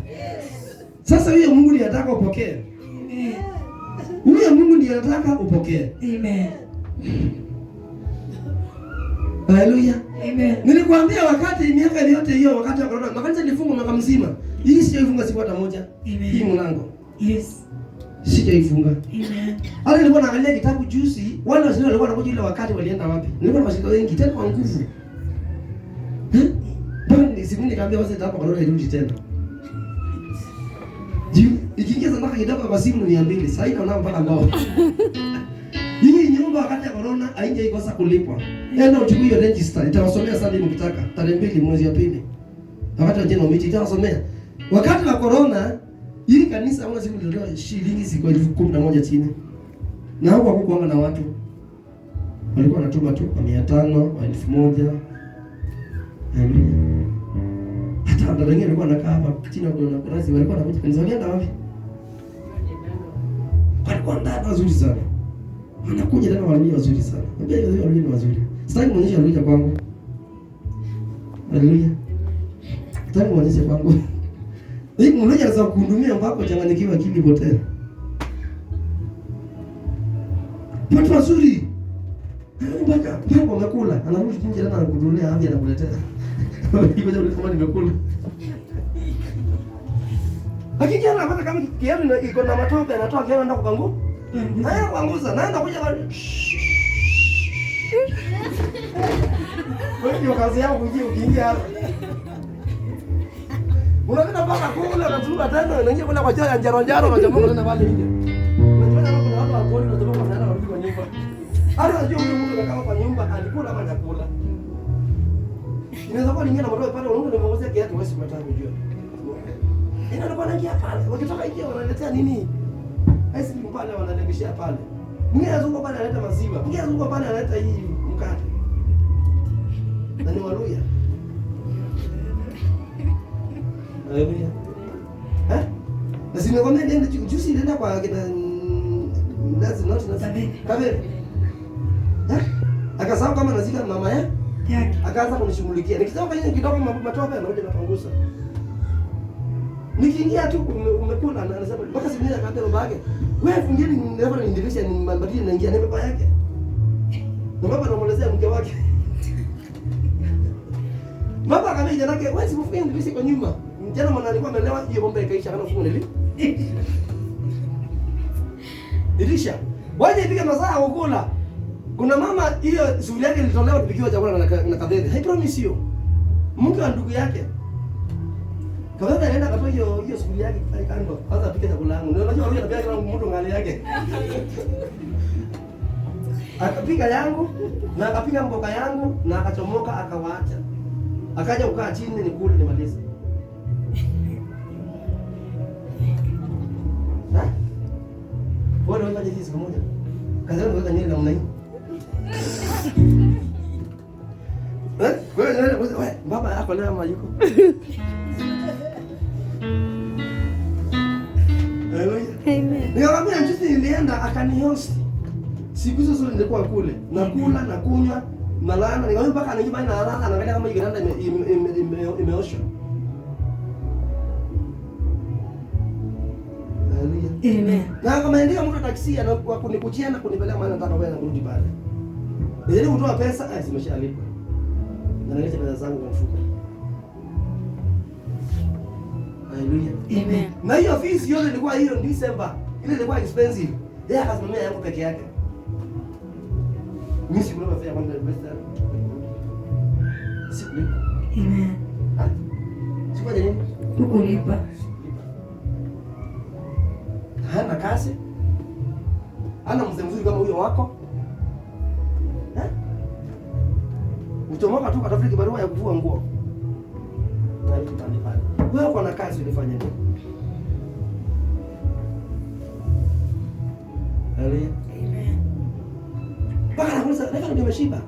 Sasa huyo Mungu ndiye anataka upokee. Amen. Huyo Mungu ndiye anataka upokee. Amen. Haleluya. Amen. Nilikwambia wakati miaka yote hiyo wakati wa corona, makanisa nilifunga mwaka mzima. Hii sijaifunga siku hata moja. Amen. Hii mlango. Yes. Sijaifunga. Amen. Hata nilikuwa naangalia kitabu juzi, wale wazee walikuwa wanakuja ile wakati walienda wapi? Nilikuwa na washirika wengi tena kwa nguvu. Bwana siku nikaambia wazee hapa corona irudi tena. Juu ikiingia sana kidogo kwa simu 200, sasa hivi naona mpaka mbao. Hii nyumba wakati ya corona haingeikosa kulipwa. Nenda uchukue hiyo register, itawasomea sana hivi mkitaka. Tarehe 2 mwezi wa pili. Wakati wa jana miti itawasomea. Wakati wa corona hili kanisa hauna siku lilitoa shilingi siku 11,000 chini. Na huko hakukuanga na watu. Walikuwa wanatuma tu kwa 500, 1,000. Hata watu wengine walikuwa wanakaa hapa chini na kurasi walikuwa wanakuja kanisa walienda wapi? Walikuwa ndani wazuri sana. Wanakuja tena wanakuja wazuri sana. Mbele wao wanakuja wazuri. Sitaki muonyeshe wanakuja kwangu. Haleluya. Sitaki muonyeshe kwangu. Hii mmoja anaweza kuhudumia mpaka changanyikiwa akili potea. Watu wazuri. Mpaka mpaka wamekula, anarudi nje tena anakudulia afya anakuletea. Hiyo ndio kama nimekula. Lakini jana hata kama kiatu iko na matope anatoa kiatu anaenda kukangu. Haya kuanguza, naenda kuja kwa. Wewe ndio kazi yako ukiingia hapa. Unaenda mpaka kule unazunguka tena unaingia kule kwa jaya njaro njaro unachomoka tena pale nje. Unajua kuna watu wa pori unatoka kwa nani warudi kwa nyumba. Hata unajua huyo mtu anakaa kwa nyumba alikula ama hajakula. Inaweza kuwa nyingine na mtoto pale unaona nimemwozea kiatu wewe sikutaka kujua. Inakuwa anaingia pale. Wakitoka nje wanaletea nini? Haisi pale wanalegeshia pale. Mwingine anazunguka pale analeta maziwa. Mwingine anazunguka pale analeta hii mkate. Na ni waluya. Haleluya. Na simekwambia nenda juzi nenda kwa kina ndazi not Kabebe. Akasahau kama nazika mama yake. Akaanza kunishughulikia. Nikitoka nje kidogo matope anakuja napangusa. Nikiingia tu umekula na anasema mpaka simu yake akaambia baba yake, "Wewe fungeni never niindilisha ni mbadili naingia na baba yake." Na baba anamuelezea mke wake. Baba akamwambia jana yake, "Wewe sifungie ndilisi kwa nyuma." Jana mwana alikuwa amelewa hiyo bomba ikaisha kana ufunge nili. Dirisha. Waje ipige masaa ukula. Kuna mama hiyo sufuria yake ilitolewa tupikiwa chakula na Kabebe. I promise you. Mke wa ndugu yake. Kabebe anaenda katoa hiyo sufuria yake kando. Kwanza apike chakula yangu. Ndio unajua huyo anapika kama mtu ngali yake. Akapika yangu na akapika mboga yangu na akachomoka akawaacha. Akaja ukaa chini nikule nimalize. Bora wewe hizi siku moja. Kazi yangu weka nywele namna hii. Wewe baba yako leo ama yuko? Amen. Nikamwambia juzi nilienda akanihost. Siku hizo zote nilikuwa kule. Nakula na kunywa na lala. Nikamwambia mpaka anaingia bani na lala anaangalia kama kitanda imeoshwa. Amen. Na kama ndio mtu taksi anakuwa kunikuchia na kunipeleka mahali nataka wewe na kurudi pale. Ndio kutoa pesa, zimeshalipa. Na naleta pesa zangu kwa mfuko. Haleluya. Amen. Na hiyo fees yote ilikuwa hiyo December. Ile ilikuwa expensive. Yeye akasimamia yangu peke yake. Mimi sikulipa fare kwenda Western. Sikulipa. Amen. Sikuwa nini? Kukulipa. Hana kazi. Hana mzee mzuri kama huyo wako. Utomoka tu katafuta kibarua ya kuvua nguo. Na hiyo tutani pale. Wewe uko na kazi ulifanya nini? Haleluya. Amen. Baka nakuuliza, "Leo ndio nimeshiba."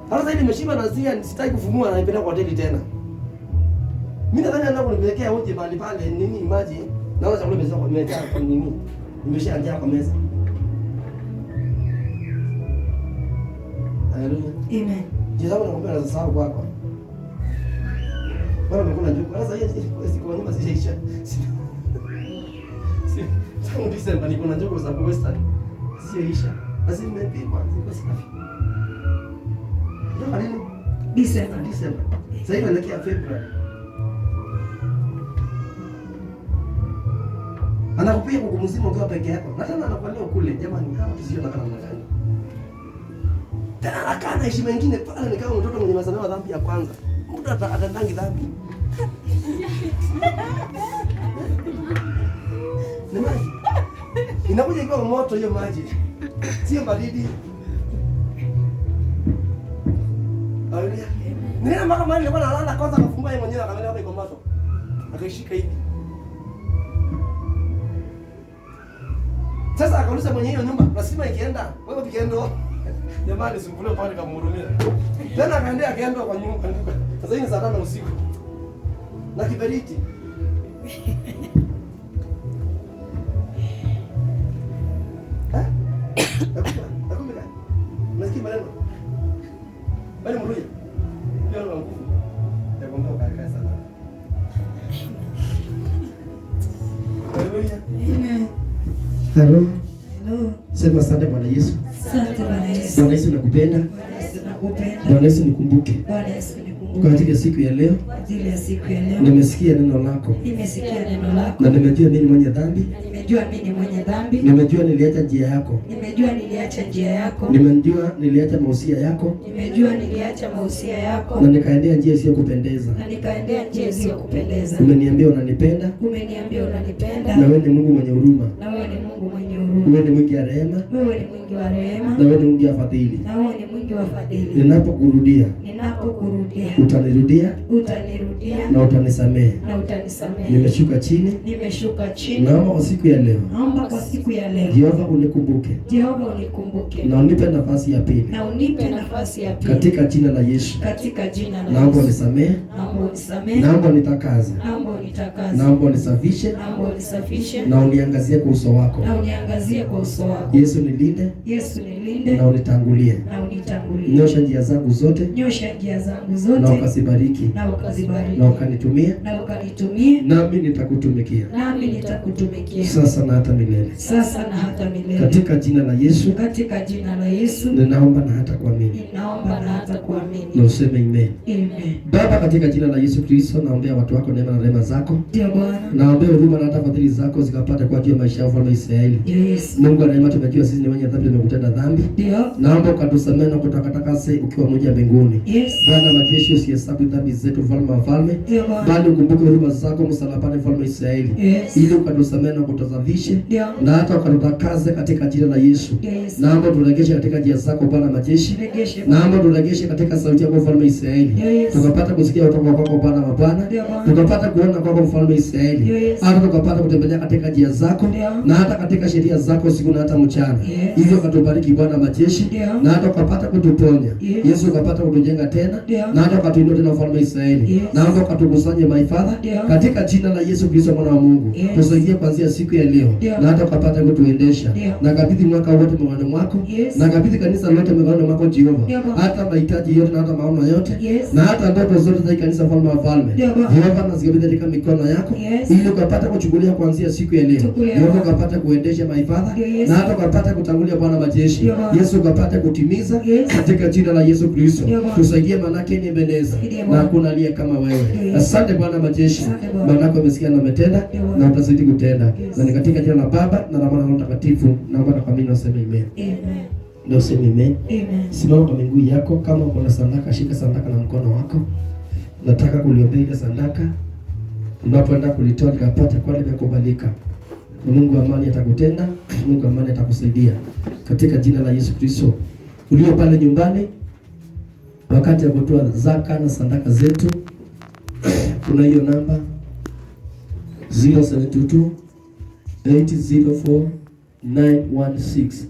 Sasa hivi nimeshiba na zia sitaki kufumua na nipeleka kwa hoteli tena. Mimi nadhani anataka kunipelekea uje mahali pale nini maji. Naona chakula kimezaa kwa meza kwa nini? Nimeshaangia kwa meza. Haleluya. Amen. Jizao nakwambia na sasa kwako. Bwana umekula njugu. Sasa hiyo siku nyuma zishaisha. Tangu December niko na njugu za Western. Zishaisha. Basi nimepima ziko safi. Ndio nini? December. Sasa hivi naelekea February. Anakupia kuku mzima ukiwa peke yako. Na tena anakuambia ukule. Jamani, hapo tusio na kana mnagani. Tena akana heshima nyingine pale ni kama mtoto mwenye masamewa dhambi ya kwanza. Mtu atatandangi dhambi. Ni maji. Inakuja ikiwa moto hiyo maji. Sio baridi. Haleluya. Nina mama mali alikuwa analala kwanza akafungua yeye mwenyewe akaangalia hapo iko moto. Akaishika hivi. Sasa akauliza mwenye hiyo nyumba, lazima ikienda, wewe ukienda jamani simfulie pale kamhurumia. Tena akaenda kwa nyumba nduka. Sasa hii ni saa 5 usiku. Na kiberiti. Nakumbuka. Nasikia maneno. Bali mruye. Ndio na nguvu. Nakwambia ukakaa sana. Haleluya. Amen. Hello. Hello. Sema asante Bwana Yesu. Asante Bwana Yesu. Bwana Yesu nakupenda. Bwana Yesu nakupenda. Bwana Yesu nikumbuke. Bwana Yesu nikumbuke. Kwa ajili ya siku ya leo. Kwa ajili ya siku ya leo. Nimesikia neno lako. Nimesikia neno lako. Na nimejua mimi mwenye dhambi. Nimejua mimi ni mwenye dhambi. Nimejua niliacha njia yako. Nimejua niliacha njia yako. Nimejua niliacha mausia yako. Nimejua niliacha mausia yako. Na nikaendea njia isiyo kupendeza. Na nikaendea njia isiyo kupendeza. Umeniambia unanipenda. Umeniambia unanipenda. Na wewe ni Mungu mwenye huruma. Na wewe ni Mungu mwenye huruma. Wewe ni mwingi wa rehema. Wewe ni mwingi wa rehema. Na wewe ni mwingi wa fadhili. Na wewe ni mwingi wa fadhili. Ninapokurudia. Utanirudia. Na utanisamehe. Nimeshuka chini. Naomba kwa siku ya leo. Jehova unikumbuke. Na unipe nafasi ya pili. Katika jina la Yesu. Naomba unisamehe. Naomba unitakaze. Naomba unisafishe. Na uniangazie kwa uso wako. Yesu nilinde. Na unitangulie. Nyosha njia zangu zote. Na ukazibariki. Na ukanitumie. Nami nitakutumikia. Sasa na hata milele. Katika jina la Yesu. Ninaomba na hata kuamini. Na useme amen. Baba, katika jina la Yesu Kristo, naombea watu wako neema na rehema zako. Naombea huruma na hata fadhili zako zikapata kwa ajili ya maisha yao wa Israeli. Mungu wa rehema, tumejua sisi ni wenye dhambi, tumekutenda dhambi. Naomba ukatusamehe na kututakase ukiwa mmoja mbinguni. Bwana majeshi, usihesabu dhambi zetu, mfalme wa falme, bali ukumbuke huruma zako msalabani, mfalme wa Israeli, ili ukatusamehe na kutuzafishe na hata ukatutakase katika jina la Yesu. Naomba turegeshe katika njia zako Bwana majeshi. Naomba turegeshe katika sauti yako mfalme wa Israeli. Tukapata kusikia kutoka kwako Bwana wa Bwana. Tukapata kuona kwako mfalme wa Israeli. Hata tukapata kutembea katika njia zako na hata katika sheria zako siku na hata mchana. Hivyo katubariki Bwana majeshi na hata ukapata kutuponya. Yesu ukapata kutujenga tena na hata ukatuinua tena mfalme wa Israeli. Naomba ukatukusanye my Father katika jina la Yesu Kristo mwana wa Mungu. Tusaidie kuanzia siku ya leo na hata ukapata kutuendesha. Na kabidhi mwaka wote mikononi mwako. Na kabidhi kanisa lote mikononi mwako Jehova. Hata mahitaji yote na hata maono yote na hata ndoto zote za kanisa mfalme wa falme. Jehova, nazikabidhi katika mikono yako ili ukapata kuchukulia kuanzia siku ya leo. Jehova, ukapata kuendesha my Father na hata ukapata kutangulia Bwana majeshi. Yesu, ukapata kutimiza katika jina la Yesu Kristo. Tusaidie, manake ni Ebeneza na hakuna aliye kama wewe. Asante Bwana majeshi, manako umesikia na umetenda na utazidi kutenda. Na ni katika jina la Baba na la Mwana na Roho Mtakatifu naomba na kuamini, nasema amen. Ndio sema amen. Simama kwa miguu yako. Kama uko na sadaka, shika sadaka na mkono wako. Nataka kuliombea ile sadaka. Unapoenda kulitoa likapata kwa limekubalika. Mungu wa amani atakutenda, Mungu wa amani atakusaidia katika jina la Yesu Kristo. Ulio pale nyumbani, wakati wa kutoa zaka na sadaka zetu, kuna hiyo namba 072 804 916.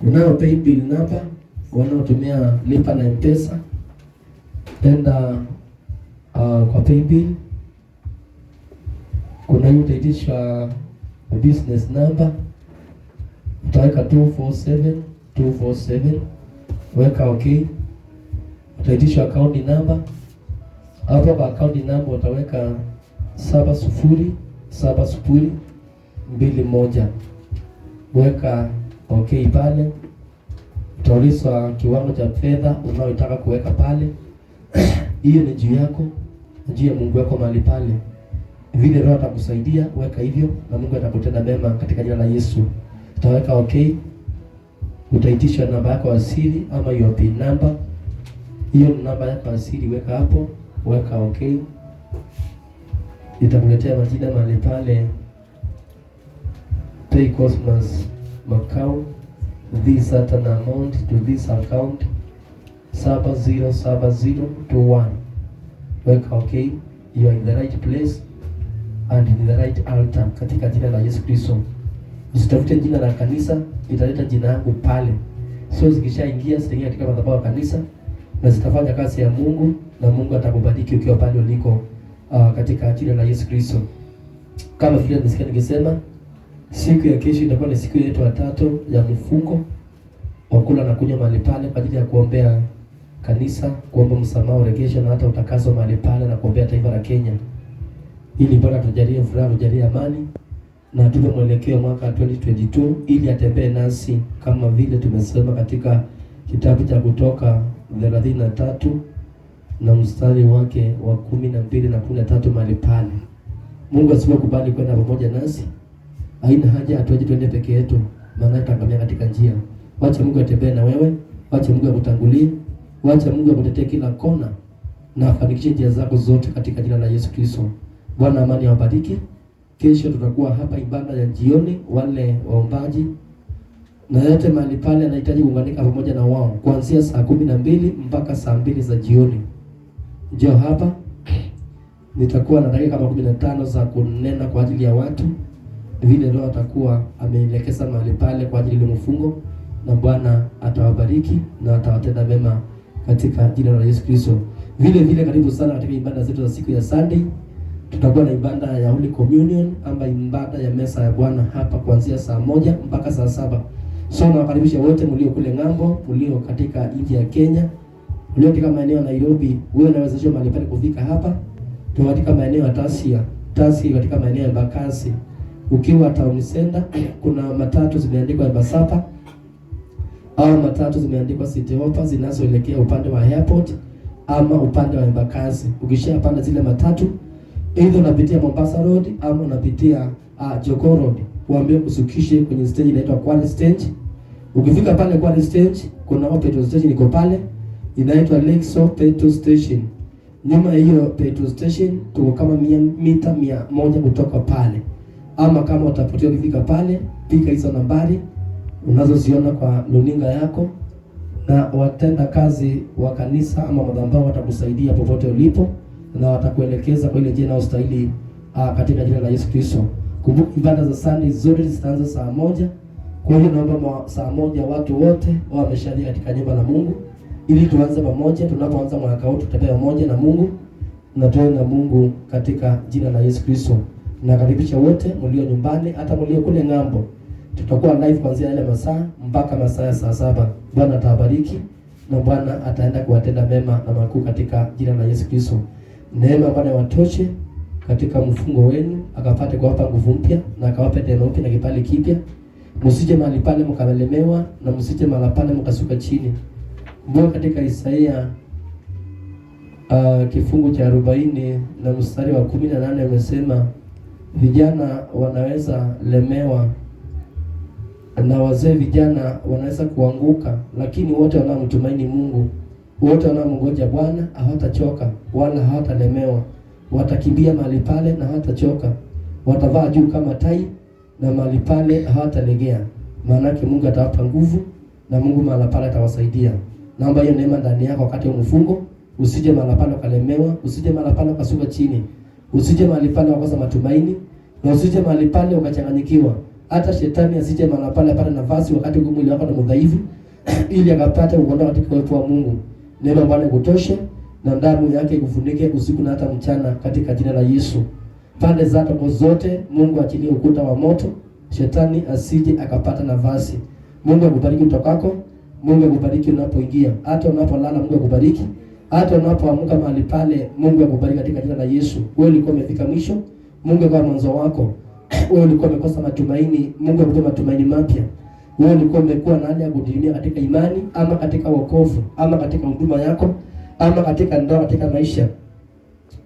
Kunayo paybill namba wanaotumia lipa na M-Pesa. Enda kwa paybill. Kuna hiyo utaitisha business number, utaweka 247247, weka okay, utaitisha account number. Hapo kwa account number utaweka 707021. Weka okay pale. Utaulizwa kiwango cha fedha unaotaka kuweka pale. Hiyo ni juu yako, juu ya Mungu wako mahali pale. Vile Roho atakusaidia, weka hivyo na Mungu atakutenda mema katika jina la Yesu. Utaweka okay. Utaitisha namba yako ya siri ama your PIN number. Hiyo namba yako ya siri weka hapo, weka okay. Itakuletea majina mahali pale. Pay Cosmas account, this certain amount to this account 707021. Weka okay. You are in the right place and in the right altar katika jina la Yesu Kristo. Usitafute jina la kanisa, italeta jina yangu pale. So zikishaingia zitaingia katika madhabahu ya kanisa na zitafanya kazi ya Mungu na Mungu atakubariki ukiwa pale uliko katika jina la Yesu Kristo. Kama vile nisikia nikisema, siku ya kesho itakuwa ni siku yetu ya 3 ya mfungo wa kula na kunywa mahali pale kwa ajili ya kuombea kanisa, kuomba msamaha, urejesho na hata utakaso mahali pale na kuombea taifa la Kenya. Ili Bwana tujalie furaha, tujalie amani na tupe mwelekeo mwaka 2022 ili atembee nasi kama vile tumesema katika kitabu cha Kutoka 33 na mstari wake wa 12 na 13 mahali pale. Mungu asipokubali kwenda pamoja nasi, haina haja atuaje twende peke yetu, maana tutaangamia katika njia. Wacha Mungu atembee na wewe, wacha Mungu akutangulie, wacha Mungu akutetee kila kona na afanikishe njia zako zote katika jina la Yesu Kristo. Bwana amani awabariki. Kesho tutakuwa hapa ibada ya jioni, wale waombaji na yote mahali pale anahitaji kuunganika pamoja na wao kuanzia saa 12 mpaka saa 2 za jioni. Njoo hapa. Nitakuwa na dakika kama 15 za kunena kwa ajili ya watu. Vile Roho atakuwa ameelekeza mahali pale kwa ajili ya mfungo, na Bwana atawabariki na atawatenda mema katika jina la Yesu Kristo. Vile karibu sana katika ibada zetu za siku ya Sunday. Tutakuwa na ibada ya Holy Communion amba ibada ya mesa ya Bwana hapa kuanzia saa 1 mpaka saa 7. So nawakaribisha wote mlio kule ng'ambo, mlio katika nchi ya Kenya, mlio katika maeneo ya Nairobi, wewe unaweza mahali pale kufika hapa. Tuko katika maeneo ya Tasia katika maeneo ya Embakasi. Ukiwa town center kuna matatu zimeandikwa Embasava au matatu zimeandikwa City Hopper zinazoelekea upande wa airport ama upande wa Embakasi. Ukishapanda zile matatu, either unapitia Mombasa Road ama unapitia Jogoo Road, waambie kusukishe kwenye stage inaitwa Kwale Stage. Ukifika pale Kwale Stage, kuna petrol station iko pale inaitwa Lakeshore Petrol Station. Nyuma ya hiyo petrol station tuko kama mita 100 kutoka pale. Ama kama utapotea ukifika pale, pika hizo nambari unazoziona kwa luninga yako, na watenda kazi wa kanisa ama madhabahu watakusaidia popote ulipo na watakuelekeza kwa ile njia inayostahili katika jina la Yesu Kristo. Kumbuka ibada za Sunday zote zitaanza saa 1. Kwa hiyo naomba saa 1 watu wote wameshalia katika nyumba la Mungu ili tuanze pamoja. Tunapoanza mwaka huu tutembee pamoja na Mungu na tuwe na Mungu katika jina la Yesu Kristo. Na karibisha wote mlio nyumbani, hata mlio kule ng'ambo. Tutakuwa live kuanzia ile masaa mpaka masaa ya saa 7. Bwana atawabariki na Bwana ataenda kuwatenda mema na makuu katika jina la Yesu Kristo. Neema Bwana watoshe katika mfungo wenu, akapate kuwapa nguvu mpya na akawape tena upya na kibali kipya. Msije mahali pale mkamelemewa na msije mahali pale mkasuka chini. Mungu katika Isaia kifungu cha 40 na mstari wa 18 amesema vijana wanaweza lemewa na wazee vijana wanaweza kuanguka, lakini wote wanaomtumaini Mungu, wote wanaomngoja Bwana hawatachoka wala hawatalemewa. Watakimbia mahali pale na hawatachoka. Watavaa juu kama tai na mahali pale hawatalegea. Maana Mungu atawapa nguvu na Mungu mahali pale atawasaidia. Naomba hiyo neema ndani yako wakati wa mfungo. Usije mahali pale ukalemewa, usije mahali pale ukasuka chini. Usije mahali pale ukakosa matumaini, na usije mahali pale ukachanganyikiwa. Hata shetani asije mahali pale apate nafasi wakati mwili wako ni mdhaifu ili akapata kuondoka katika uwepo wa Mungu. Neema Bwana kutoshe na damu yake ikufunike usiku na hata mchana katika jina la Yesu. Pande zako zote Mungu achilie ukuta wa moto, shetani asije akapata nafasi. Mungu akubariki utokako, Mungu akubariki unapoingia, hata unapolala Mungu akubariki, Hata unapoamka mahali pale, Mungu akubariki katika jina la Yesu. Wewe ulikuwa umefika mwisho, Mungu akawa mwanzo wako. Wewe ulikuwa umekosa matumaini, Mungu akupe matumaini mapya. Wewe ulikuwa umekuwa na hali ya kudidimia katika imani, ama katika wokovu, ama katika huduma yako, ama katika ndoa, katika maisha.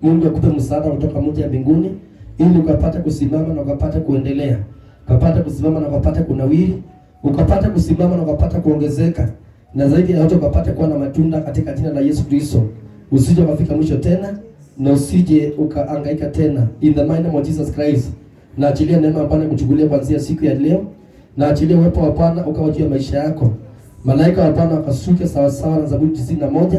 Mungu akupe msaada kutoka Mungu ya mbinguni, ili ukapate kusimama na ukapate kuendelea. Ukapate kusimama na ukapate kunawiri, ukapate kusimama na ukapate kuongezeka. Na zaidi ya yote ukapate kuwa na matunda katika jina la Yesu Kristo. Usije ukafika mwisho tena, na usije ukahangaika tena. In the mighty name of Jesus Christ. Na achilia neema ya Bwana kuchukulia kuanzia siku ya leo. Na achilia uwepo wa Bwana ukawa juu ya maisha yako. Malaika wa Bwana wakashuke sawa sawa na Zaburi 91,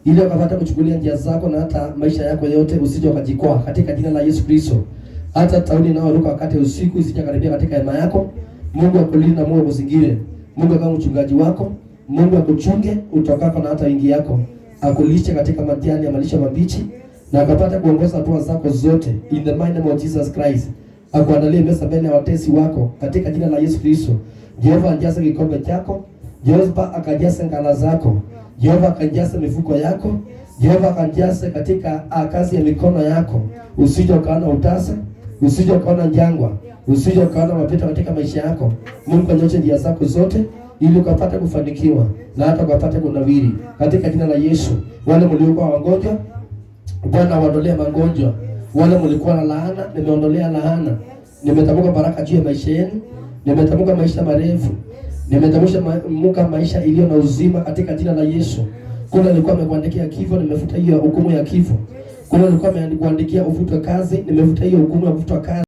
ili ukapata kuchukulia njia zako na hata maisha yako yote, usije ukajikwaa katika jina la Yesu Kristo. Hata tauni inayoruka wakati usiku isije karibia katika hema yako. Mungu akulinde na Mungu akuzingire. Mungu kama mchungaji wako, Mungu akuchunge utokako na hata wingi yako. Akulishe katika majani ya malisho mabichi, na akapata kuongoza hatua zako zote. In the mighty name of Jesus Christ. Akuandalie meza mbele ya watesi wako katika jina la Yesu Kristo. Jehova ajaze kikombe chako, Jehova akajaze ngala zako, Jehova akajaze mifuko yako, Jehova akajaze katika kazi ya mikono yako. Usije ukaona utasa, usije ukaona njangwa, usije ukaona mapito katika maisha yako. Mungu anyoshe njia zako zote, ili ukapate kufanikiwa na hata ukapate kunawiri katika jina la Yesu. Wale mliokuwa wagonjwa, Bwana awaondolee magonjwa. Wale mlikuwa na laana, nimeondolea laana. Nimetamka baraka juu ya maisha yenu. Nimetamka maisha marefu. Nimetamka maisha iliyo na uzima katika jina la Yesu. Kuna alikuwa amekuandikia kifo, nimefuta hiyo hukumu ya kifo. Kuna alikuwa amekuandikia ufutwe kazi, nimefuta hiyo hukumu ya kufutwa kazi.